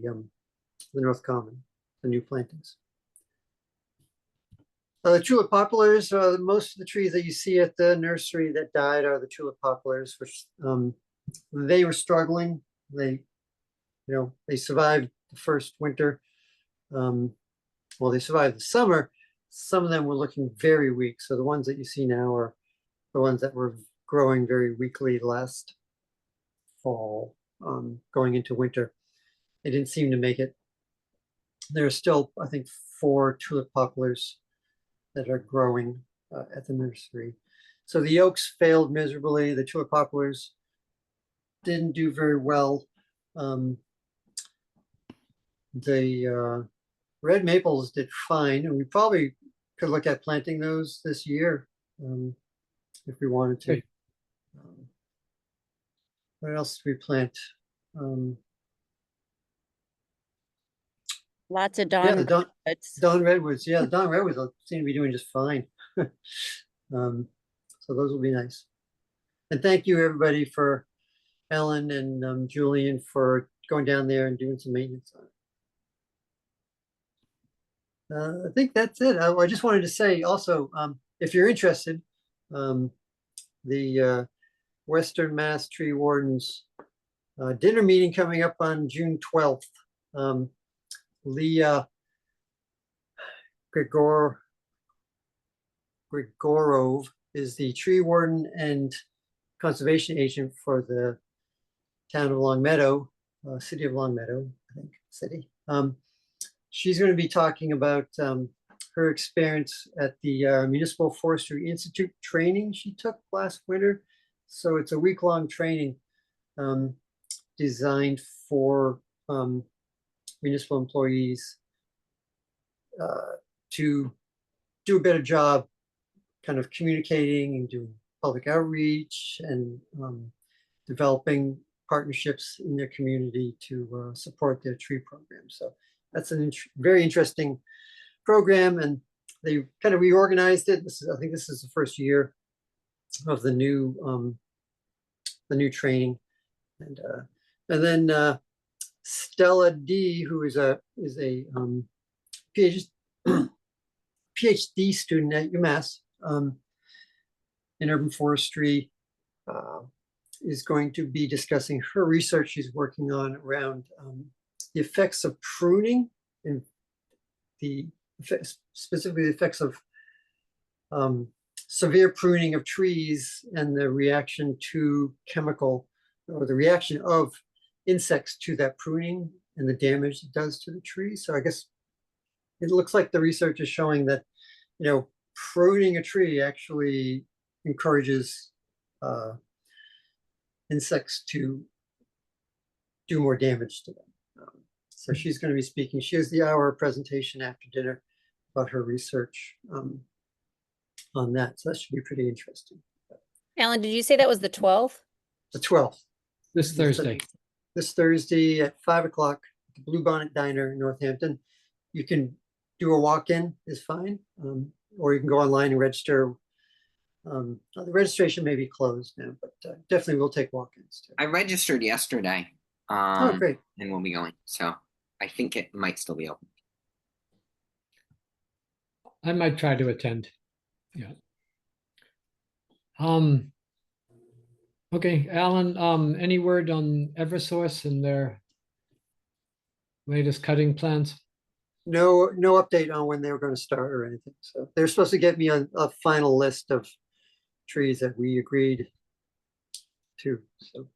North Common, the new plantings. The tulip poplars, most of the trees that you see at the nursery that died are the tulip poplars, which they were struggling. They they survived the first winter. Well, they survived the summer. Some of them were looking very weak. So the ones that you see now are the ones that were growing very weakly last fall, going into winter. They didn't seem to make it. There are still, I think, 4 tulip poplars that are growing at the nursery. So the oaks failed miserably. The tulip poplars didn't do very well. The red maples did fine, and we probably could look at planting those this year if we wanted to. Great. What else did we plant? Lots of Yeah, the Dawn redwoods. Dawn redwoods. Yeah, the Dawn redwoods seem to be doing just fine. So those will be nice. And thank you, everybody, for Ellen and Julian for going down there and doing some maintenance on it. I think that's it. I just wanted to say also, if you're interested, the Western Mass Tree Wardens dinner meeting coming up on June 12th. Leah Grigorov is the tree warden and conservation agent for the town of Longmeadow, city of Longmeadow, I think, city. She's going to be talking about her experience at the Municipal Forestry Institute training she took last winter. So it's a week-long training designed for municipal employees to do a better job kind of communicating and doing public outreach and developing partnerships in their community to support their tree program. So that's a very interesting program, and they kind of reorganized it. I think this is the first year of the new training, and then Stella D, who is a PhD student at UMass in urban forestry, is going to be discussing her research she's working on around the effects of pruning and specifically the effects of severe pruning of trees and the reaction to chemical, or the reaction of insects to that pruning and the damage it does to the tree. So I guess it looks like the research is showing that, pruning a tree actually encourages insects to do more damage to them. So she's going to be speaking. She has the hour presentation after dinner about her research on that. So that should be pretty interesting. Alan, did you say that was the 12th? The 12th. This Thursday. This Thursday at 5 o'clock at the Blue Bonnet Diner in Northampton. You can do a walk-in is fine, or you can go online and register. The registration may be closed now, but definitely we'll take walk-ins too. I registered yesterday. Oh, great. And we'll be going. So I think it might still be open. I might try to attend. Yeah. Okay, Alan, any word on Eversource and their latest cutting plans? No update on when they were going to start or anything. So they're supposed to get me a final list of trees that we agreed to. So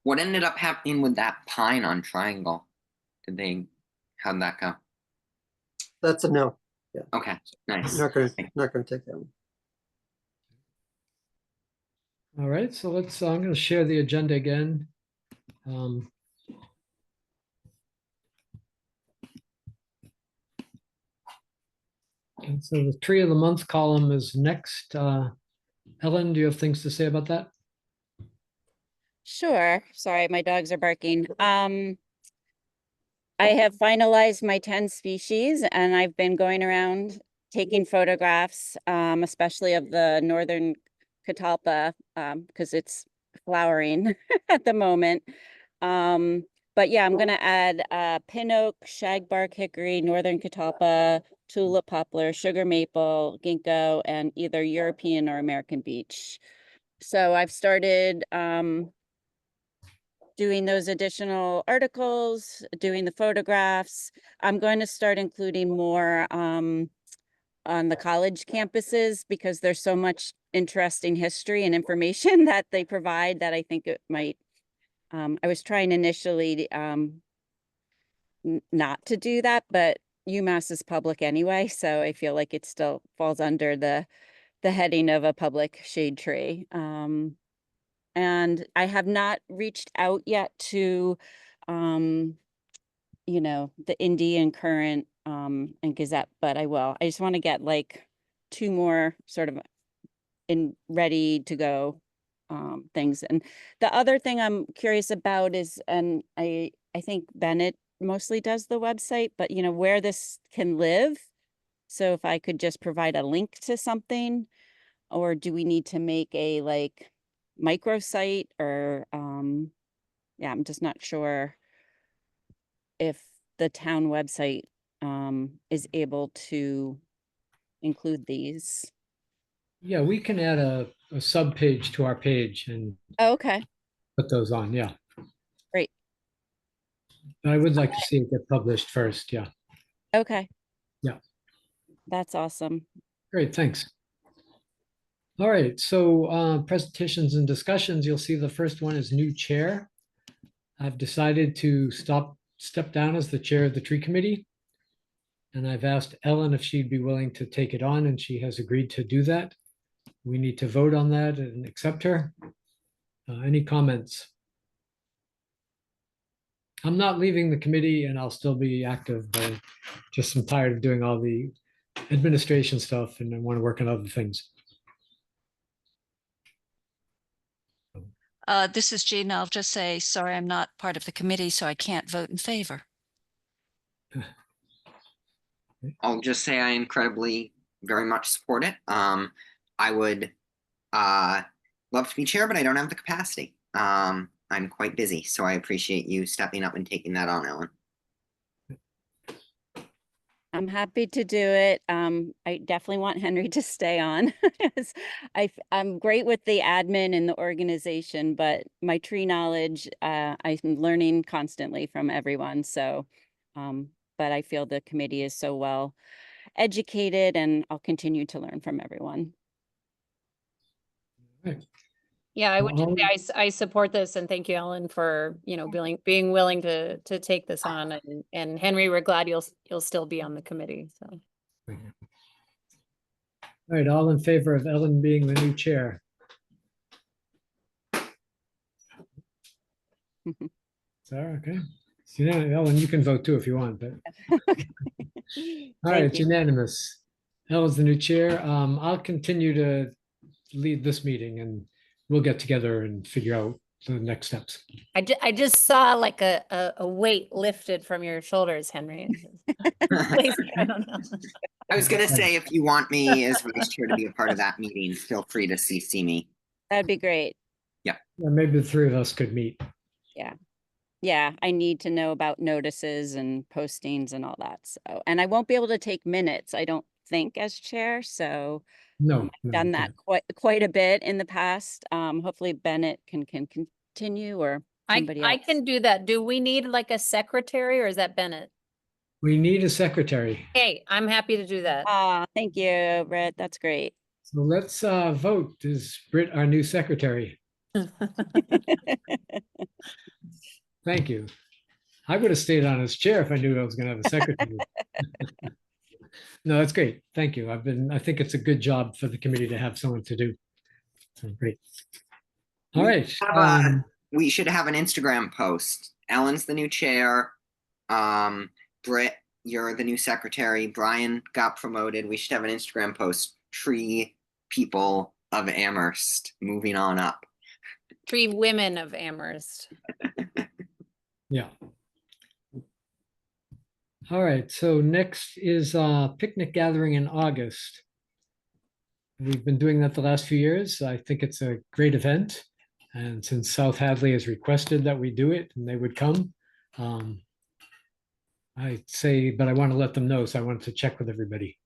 What ended up happening with that pine on Triangle? How'd that go? that's a no. Yeah. Okay, nice. Not going to take that one. All right, so I'm going to share the agenda again. And so the tree of the month column is next. Ellen, do you have things to say about that? Sure. Sorry, my dogs are barking. I have finalized my 10 species and I've been going around taking photographs, especially of the northern catalpa, because it's flowering at the moment. But yeah, I'm gonna add pin oak, shagbark hickory, northern catalpa, tulip poplar, sugar maple, ginkgo, and either European or American beech. So I've started doing those additional articles, doing the photographs. I'm going to start including more on the college campuses because there's so much interesting history and information that they provide that I think it might, I was trying initially not to do that, but UMass is public anyway, so I feel like it still falls under the heading of a public shade tree. And I have not reached out yet to, you know, the Indian Current and Gazette, but I will. I just want to get like 2 more sort of ready to go things. And the other thing I'm curious about is, and I think Bennett mostly does the website, but you know, where this can live. So if I could just provide a link to something, or do we need to make a like microsite or yeah, I'm just not sure if the town website is able to include these. Yeah, we can add a sub page to our page and Oh, okay, put those on, yeah. great. I would like to see it get published first, yeah. Okay. Yeah. That's awesome. Great, thanks. All right, so presentations and discussions, you'll see the first one is new chair. I've decided to step down as the chair of the tree committee. And I've asked Ellen if she'd be willing to take it on, and she has agreed to do that. We need to vote on that and accept her. Any comments? I'm not leaving the committee and I'll still be active, but just I'm tired of doing all the administration stuff and I want to work on other things. This is Jean. I'll just say, sorry, I'm not part of the committee, so I can't vote in favor. I'll just say I incredibly very much support it. I would love to be chair, but I don't have the capacity. I'm quite busy, so I appreciate you stepping up and taking that on, Ellen. I'm happy to do it. I definitely want Henry to stay on. I'm great with the admin and the organization, but my tree knowledge, I'm learning constantly from everyone. So, but I feel the committee is so well educated and I'll continue to learn from everyone. Right. Yeah, I would just say I support this and thank you, Ellen, for, you know, being willing to take this on, and Henry, we're glad you'll still be on the committee, so. All right, all in favor of Ellen being the new chair? Sarah, okay. So, you know, Ellen, you can vote too if you want, but. All right, it's unanimous. Ellen's the new chair. I'll continue to lead this meeting and we'll get together and figure out the next steps. I just saw like a weight lifted from your shoulders, Henry. I don't know. I was going to say, if you want me as vice chair to be a part of that meeting, feel free to CC me. That'd be great. Yeah, maybe the 3 of us could meet. Yeah. Yeah, I need to know about notices and postings and all that. So, and I won't be able to take minutes, I don't think, as chair. So No, I've done that quite a bit in the past. Hopefully Bennett can continue, or somebody else. I can do that. Do we need like a secretary, or is that Bennett? We need a secretary. Hey, I'm happy to do that. Thank you, Britt. That's great. So let's vote. Is Britt our new secretary? Thank you. I would have stayed on as chair if I knew I was going to have a secretary. No, that's great. Thank you. I think it's a good job for the committee to have someone to do. So great. All right. We should have an Instagram post. Ellen's the new chair. Britt, you're the new secretary. Brian got promoted. We should have an Instagram post. Tree people of Amherst moving on up. Tree women of Amherst. Yeah. All right, so next is picnic gathering in August. We've been doing that the last few years. I think it's a great event. And since South Hadley has requested that we do it and they would come, I'd say, but I want to let them know, so I wanted to check with everybody.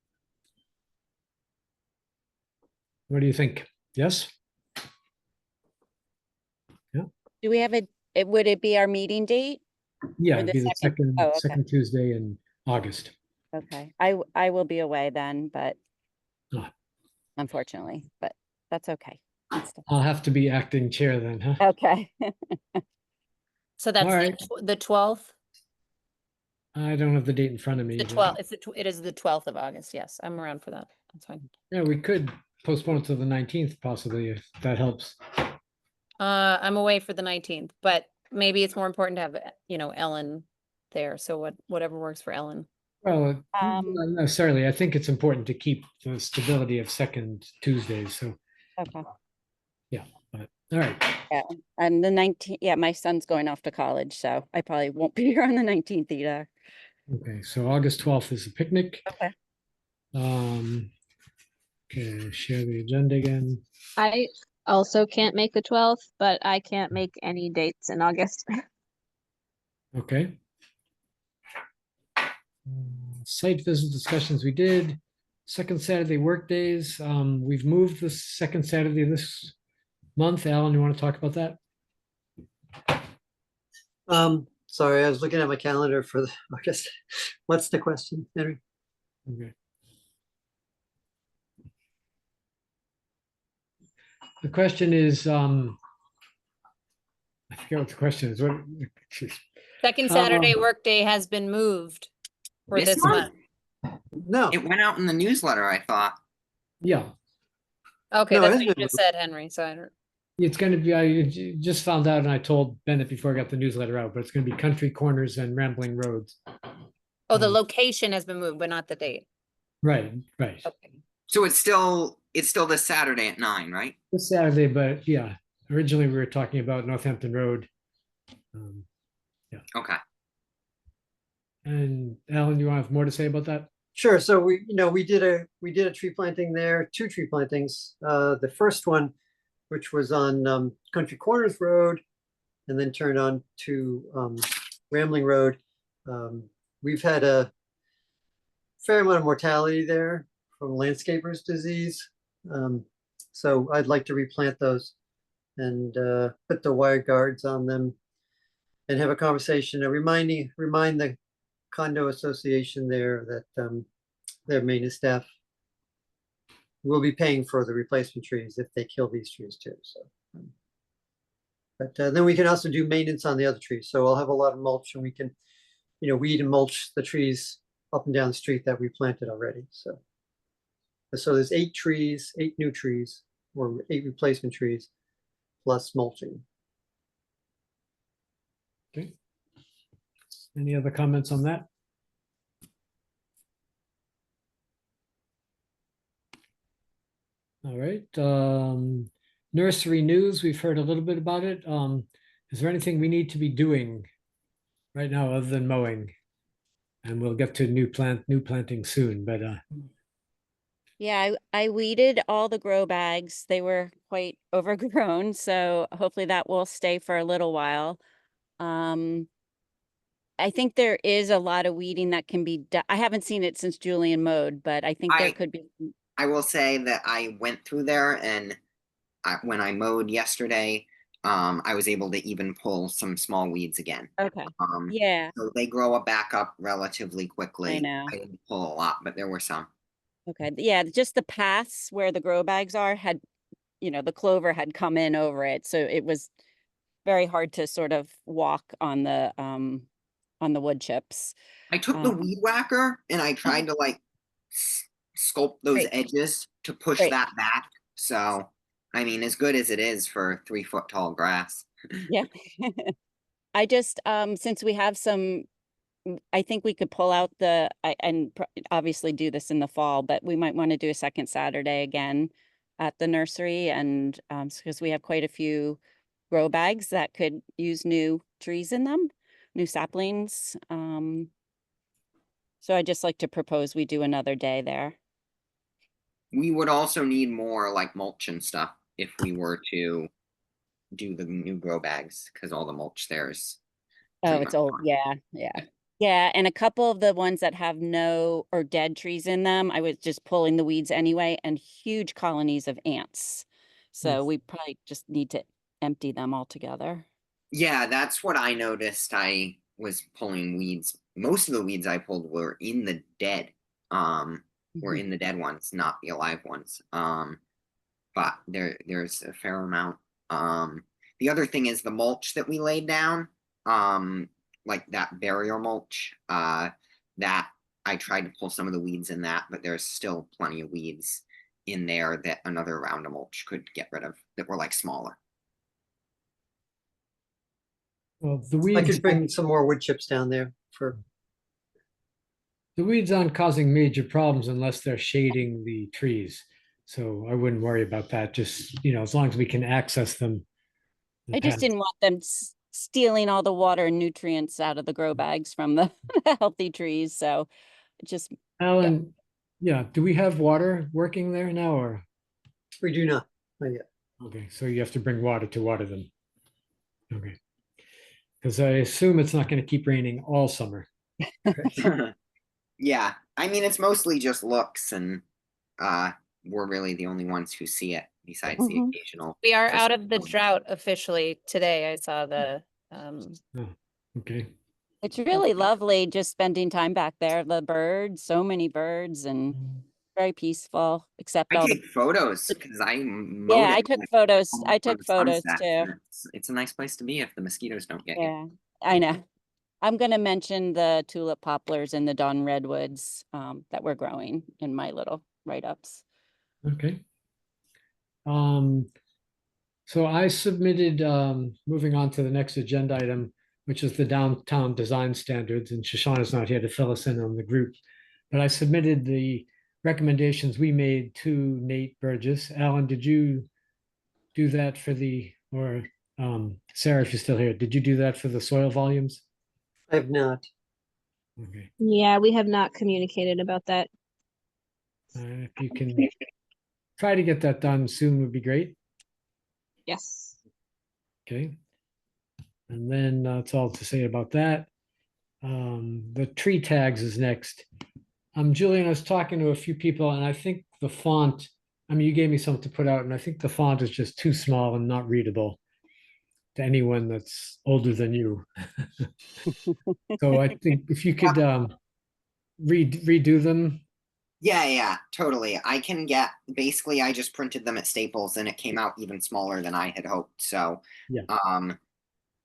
What do you think? Yes? Do we have a would it be our meeting date? Yeah, Or it'd the be the second? Oh, okay. second Tuesday in August. Okay, I will be away then, but Ah. unfortunately, but that's okay. I'll have to be acting chair then, huh? Okay. So that's right. the 12th? I don't have the date in front of me. The but- 12th, it is the 12th of August. Yes, I'm around for that. That's fine. Yeah, we could postpone it to the 19th possibly, if that helps. I'm away for the 19th, but maybe it's more important to have, Ellen there. So whatever works for Ellen. Well, Um, not necessarily. I think it's important to keep the stability of second Tuesdays, so, Okay. but, all right. Yeah, and the 19th, yeah, my son's going off to college, so I probably won't be here on the 19th either. Okay, so August 12th is a picnic. Okay. Okay, share the agenda again. I also can't make the 12th, but I can't make any dates in August. Okay. Site visit discussions we did. Second Saturday work days. We've moved the second Saturday this month. Alan, you want to talk about that? Sorry, I was looking at my calendar for the August. What's the question, Henry? Okay. The question is, I forget what the question is. What? Jeez. Second Saturday workday has been moved for This this month? month. No, It went out in the newsletter, I thought. Yeah, Okay, No, that's it what you hasn't been just said, Henry. So I don't. it's going to be, I just found out and I told Bennett before I got the newsletter out, but it's going to be Country Corners and Rambling Roads. Oh, the Um, location has been moved, but not the date. Right, right. Okay. So it's still this Saturday at 9, right? This Saturday, but yeah, originally we were talking about Northampton Road. Okay. And Alan, you want to have more to say about that? sure. So we did a tree planting there, 2 tree plantings. The first one, which was on Country Corners Road, and then turned on to Rambling Road. We've had a fair amount of mortality there from landscaper's disease. So I'd like to replant those and put the wire guards on them and have a conversation, remind the condo association there that their maintenance staff will be paying for the replacement trees if they kill these trees too. So, but then we can also do maintenance on the other trees. So I'll have a lot of mulch, and we can, weed and mulch the trees up and down the street that we planted already. So there's 8 trees, 8 new trees, or 8 replacement trees, plus mulching. Okay. Any other comments on that? All right, nursery news, we've heard a little bit about it. Is there anything we need to be doing right now other than mowing? And we'll get to new planting soon, but Yeah, I weeded all the grow bags. They were quite overgrown, so hopefully that will stay for a little while. I think there is a lot of weeding that can be done. I haven't seen it since Julian mowed, but I think there could be. I will say that I went through there, and when I mowed yesterday, I was able to even pull some small weeds again. Okay. Yeah, So they grow back up relatively quickly. I know. I didn't pull a lot, but there were some. Okay. Yeah, just the paths where the grow bags are had, the clover had come in over it, so it was very hard to sort of walk on the wood chips. I took the weed whacker and I tried to sculpt those Great. edges to push Great. that back. So, I mean, as good as it is for 3-foot tall grass. Yeah. I just, since we have some, I think we could pull out obviously do this in the fall, but we might want to do a second Saturday again at the nursery, and because we have quite a few grow bags that could use new trees in them, new saplings. So I'd just like to propose we do another day there. We would also need more mulch and stuff if we were to do the new grow bags, because all the mulch there is. Oh, pretty it's much old. gone. Yeah, yeah. Yeah, and a couple of the ones that have no or dead trees in them, I was just pulling the weeds anyway, and huge colonies of ants. So we probably just need to empty them altogether. Yeah, that's what I noticed. I was pulling weeds. Most of the weeds I pulled were in the dead. Were in the dead ones, not the alive ones. But there's a fair amount. The other thing is the mulch that we laid down. Like that barrier mulch. That I tried to pull some of the weeds in that, but there's still plenty of weeds in there that another round of mulch could get rid of that were like smaller. Well, the I weeds, could bring some more wood chips down there for, the weeds aren't causing major problems unless they're shading the trees. So I wouldn't worry about that. Just, as long as we can access them. the I just path. didn't want them stealing all the water and nutrients out of the grow bags from the the healthy trees. So just, Alan, yeah, do we have water working there now or? we do not yet. Okay, so you have to bring water to water them. Okay. Because I assume it's not going to keep raining all summer. Yeah, I mean it's mostly just looks, and we're really the only ones who see it besides the Mhm. occasional. We are out just- of the drought officially today. I saw the, Oh, okay. it's really lovely just spending time back there. The birds, so many birds and very peaceful, except I all the, take photos because I mowed yeah, I it, took like, photos. almost I for took the photos sunset, too. and it's a nice place to be if the mosquitoes don't get you. Yeah, I know. I'm gonna mention the tulip poplars and the dawn redwoods that we're growing in my little write-ups. Okay. So I submitted, moving on to the next agenda item, which is the downtown design standards, and Shoshana's not here to fill us in on the group. But I submitted the recommendations we made to Nate Burgess. Alan, did you do that or Sarah, if you're still here, did you do that for the soil volumes? I have not. Okay. Yeah, we have not communicated about that. If you can try to get that done soon would be great. Yes. Okay. And then that's all to say about that. The tree tags is next. Julian, I was talking to a few people and I think the font, you gave me something to put out and I think the font is just too small and not readable to anyone that's older than you. So I think if you could redo them. Yeah, totally. I can basically I just printed them at Staples and it came out even smaller than I had hoped. So Yeah.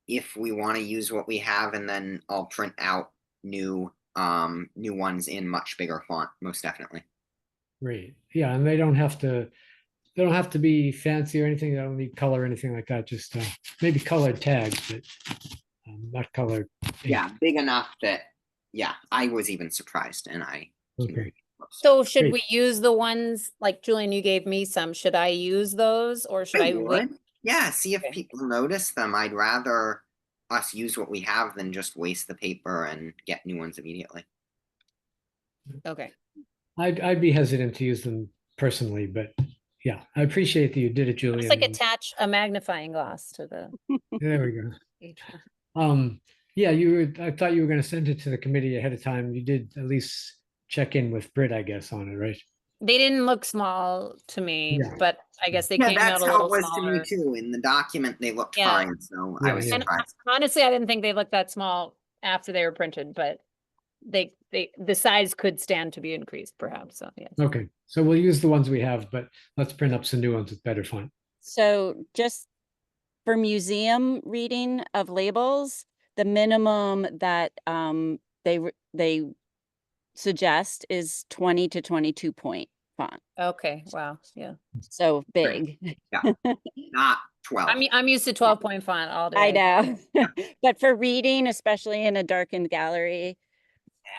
If we want to use what we have, and then I'll print out new ones in much bigger font, most definitely. Great. Yeah, and they don't have to be fancy or anything. They don't need color or anything like that. Just maybe colored tags, but not colored. Yeah, big enough that I was even surprised, and I can Okay. read most. so should Great. we use the ones, like Julian, you gave me some, should I use those or should I wait? would. Yeah, see if Okay. people notice them. I'd rather us use what we have than just waste the paper and get new ones immediately. Okay, I'd be hesitant to use them personally, but yeah, I appreciate that you did it, Julian. just like and- attach a magnifying glass to the There we go. page. Yeah, I thought you were going to send it to the committee ahead of time. You did at least check in with Britt, I guess, on it, right? They didn't look small to me, Yeah. but I guess they Yeah, came out that's a how little it was smaller. to me too. In the document, they looked Yeah. fine, so I Yeah, was yeah. And surprised. honestly, I didn't think they looked that small after they were printed, but the size could stand to be increased perhaps, so yeah. Okay, so we'll use the ones we have, but let's print up some new ones with better font. So just for museum reading of labels, the minimum that they suggest is 20 to 22 point font. Okay, wow, yeah. So big. Not 12. I'm used to 12-point font all day. I know. But for reading, especially in a darkened gallery,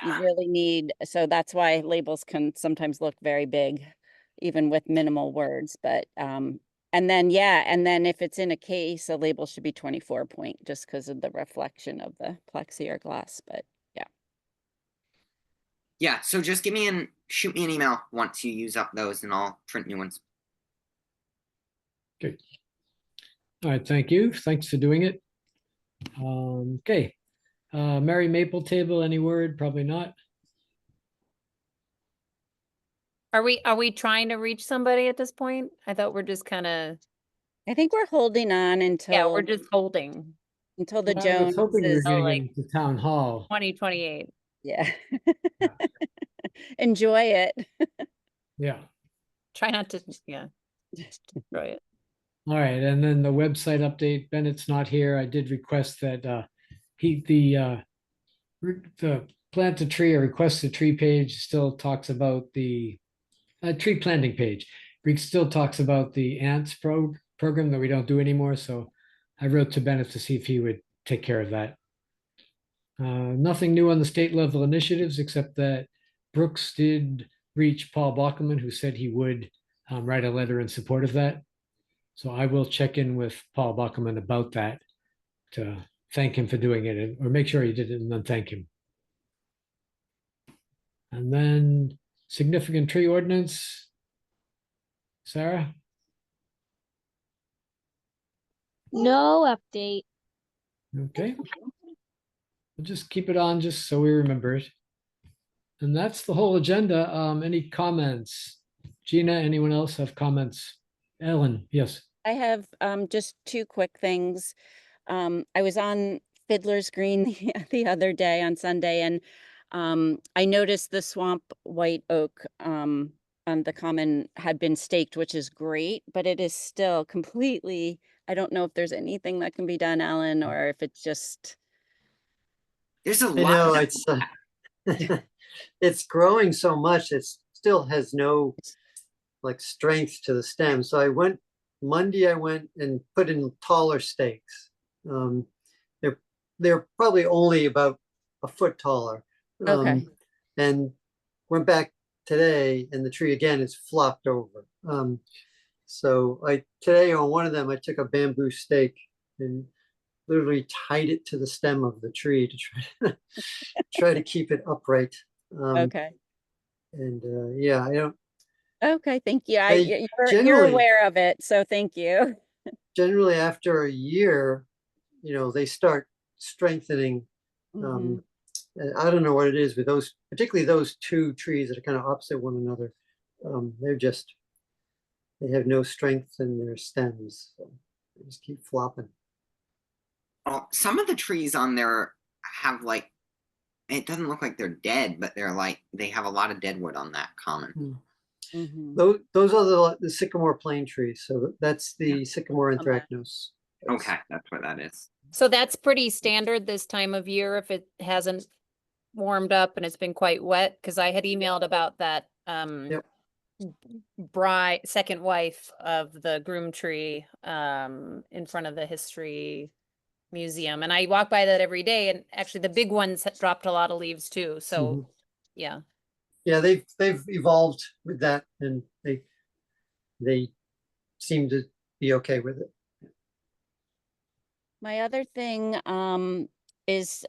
you really need, so that's why labels can sometimes look very big, even with minimal words. But and then if it's in a case, a label should be 24 point just because of the reflection of the plexi or glass. But Yeah, so just shoot me an email once you use up those, and I'll print new ones. Good. All right, thank you. Thanks for doing it. Okay. Mary Maple Table, any word? Probably not. Are we trying to reach somebody at this point? I thought we're just kind of, I think we're holding on until yeah, we're just holding. until the I was hoping we were Joneses, getting like- into town hall. 2028. yeah. Enjoy it. Yeah. Try not to, yeah, destroy it. All right, and then the website update, Bennett's not here. I did request that the plant a tree or request a tree page still talks about the tree planting page. Still talks about the ants program that we don't do anymore. So I wrote to Bennett to see if he would take care of that. Nothing new on the state level initiatives, except that Brooks did reach Paul Bockelman, who said he would write a letter in support of that. So I will check in with Paul Bockelman about that to thank him for doing it, or make sure he did it and then thank him. And then significant tree ordinance. Sarah? No update. Okay. We'll just keep it on just so we remember it. And that's the whole agenda. Any comments? Gina, anyone else have comments? Ellen, yes. I have just two quick things. I was on Fiddler's Green the other day on Sunday, and I noticed the swamp white oak on the common had been staked, which is great, but it is still completely, I don't know if there's anything that can be done, Alan, or if it's just. There's a I lot. know it's it's growing so much. It still has no like strength to the stem. So Monday I went and put in taller stakes. They're probably only about a foot taller. Okay. And went back today, and the tree again is flopped over. So today on one of them I took a bamboo stake and literally tied it to the stem of the tree to try to keep it upright. Okay. And yeah, I don't. Okay, thank you. I You're generally- aware of it, so thank you. Generally, after a year, they start strengthening. Mhm. And I don't know what it is with those, particularly those two trees that are kind of opposite one another. They have no strength in their stems, so they just keep flopping. Some of the trees on there have like, it doesn't look like they're dead, but they have a lot of dead wood on that common. Mhm. Those are the sycamore plane trees. So that's the sycamore anthracnose. Okay, that's what that is. So that's pretty standard this time of year if it hasn't warmed up and it's been quite wet, because I had emailed about that Yep. second wife of the groom tree in front of the history museum, and I walk by that every day, and actually the big ones had dropped a lot of leaves too. So Mhm. yeah. Yeah, they've evolved with that, and they seem to be okay with it. My other thing is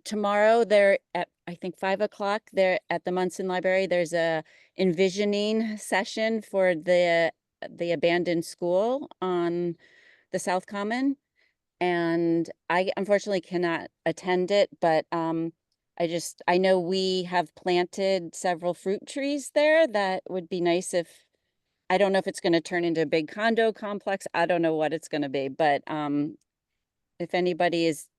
tomorrow there at I think 5:00 there at the Munson Library, there's a envisioning session for the abandoned school on the South Common. And I unfortunately cannot attend it, but I know we have planted several fruit trees there that would be nice if, I don't know if it's going to turn into a big condo complex. I don't know what it's going to be, but if anybody is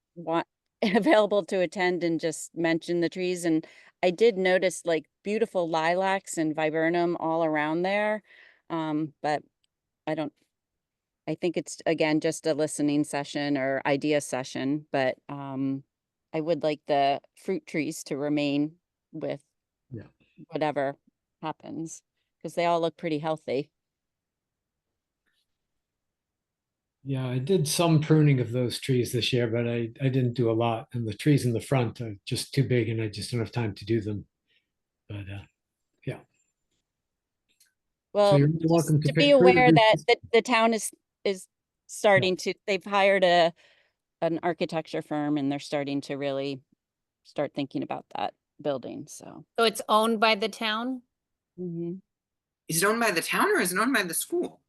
available to attend and just mention the trees. And I did notice like beautiful lilacs and viburnum all around there. But I think it's again just a listening session or idea session, but I would like the fruit trees to remain with Yeah. whatever happens, because they all look pretty healthy. Yeah, I did some pruning of those trees this year, but I didn't do a lot. And the trees in the front are just too big and I just don't have time to do them. But yeah. Well, you're welcome just to to be pick fruit aware that trees. the town is starting to, they've hired an architecture firm and they're starting to really start thinking about that building, so. So it's owned by the town? Mhm. Is it owned by the town or is it owned by the school?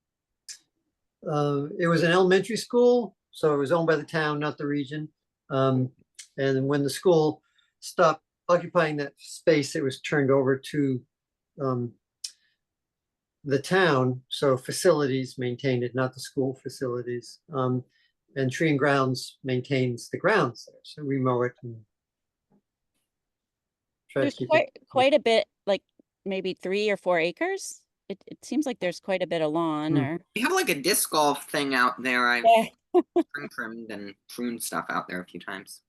It was an elementary school, so it was owned by the town, not the region. And when the school stopped occupying that space, it was turned over to the town. So facilities maintained it, not the school facilities. and Tree and Grounds maintains the grounds there, so we mow it and try to There's keep it. quite a bit, like maybe 3 or 4 acres. It seems like there's quite a bit of lawn Hmm. or. We have like a disc golf thing out there. I've Yeah. trimmed and pruned stuff out there a few times.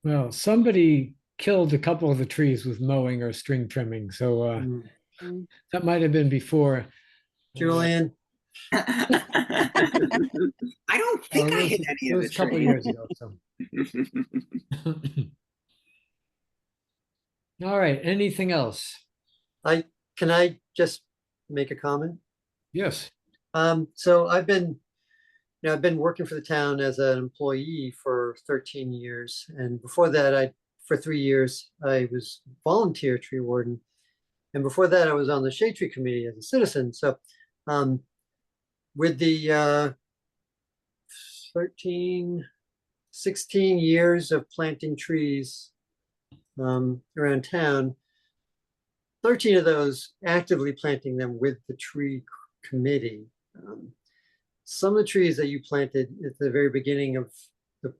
Well, somebody killed a couple of the trees with mowing or string trimming, so Mm. Mm. that might have been before. Julian, I don't think I hit any It of was the a couple of trees. years ago, so. All right, anything else? can I just make a comment? Yes. So I've been working for the town as an employee for 13 years. And before that, for 3 years, I was volunteer tree warden. And before that, I was on the Shade Tree Committee as a citizen. So with the 16 years of planting trees around town, 13 of those actively planting them with the tree committee. Some of the trees that you planted at the very beginning of the,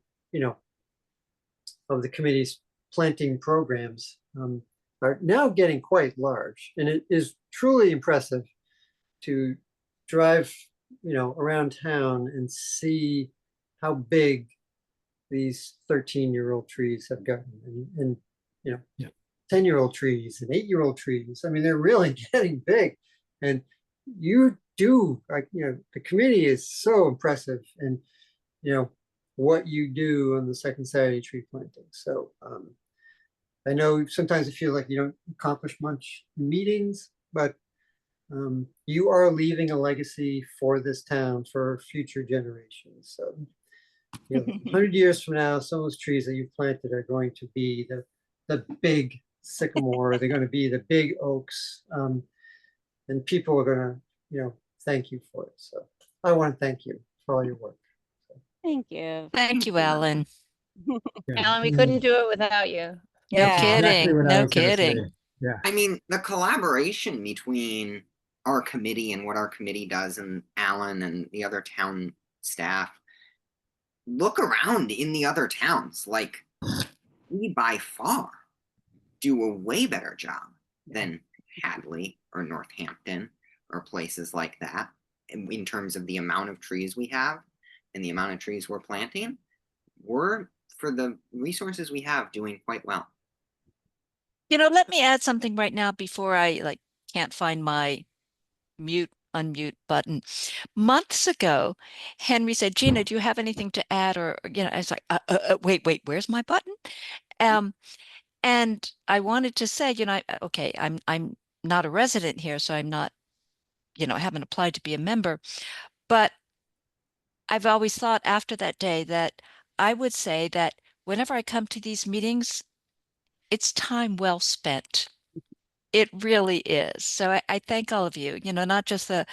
of the committee's planting programs are now getting quite large. And it is truly impressive to drive, around town and see how big these 13-year-old trees have gotten. And 10-year-old trees and 8-year-old trees. I mean, they're really getting big. And you do, the committee is so impressive, and what you do on the second Saturday tree planting. So I know sometimes I feel like you don't accomplish much in meetings, but you are leaving a legacy for this town for future generations. So 100 years from now, some of those trees that you've planted are going to be the big sycamore. They're going to be the big oaks, and people are going to, thank you for it. So I want to thank you for all your work. Thank you. Thank you, Alan. Yeah. Alan, we couldn't do it without you. No Yeah. kidding. what I No was gonna say. kidding. Yeah. I mean, the collaboration between our committee and what our committee does, and Alan and the other town staff. Look around in the other towns. Like, we by far do a way better job than Hadley or Northampton or places like that in terms of the amount of trees we have and the amount of trees we're planting. We're, for the resources we have, doing quite well. Let me add something right now before I can't find my unmute button. Months ago, Henry said, Gina, do you have anything to add? Or, I was like, wait, where's my button? And I wanted to say, okay, I'm not a resident here, so I'm not, I haven't applied to be a member, but I've always thought after that day that I would say that whenever I come to these meetings, it's time well spent. It really is. So I thank all of you, not just the,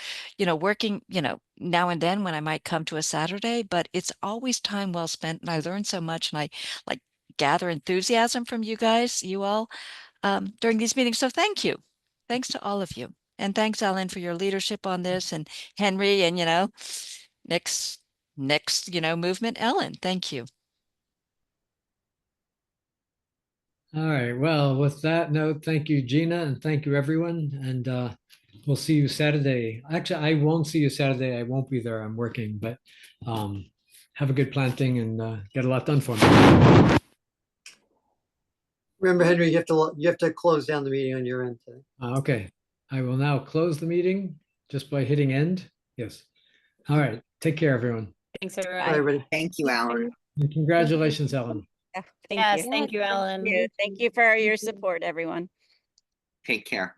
working, now and then when I might come to a Saturday, but it's always time well spent. And I learn so much, and I gather enthusiasm from you guys, you all, during these meetings. So thank you. Thanks to all of you. And thanks, Alan, for your leadership on this, and Henry, and, next, movement, Ellen. Thank you. All right. Well, with that note, thank you, Gina, and thank you, everyone. And we'll see you Saturday. Actually, I won't see you Saturday. I won't be there. I'm working, but have a good planting and get a lot done for me. Remember, Henry, you have to close down the meeting on your end today. Okay. I will now close the meeting just by hitting end. Yes. All right. Take care, everyone. Thanks, Bye, everyone. everybody. Thank you, Alan. And congratulations, Ellen. Yeah, Yes, you. thank you, Alan. Thank you for your support, everyone. Take care.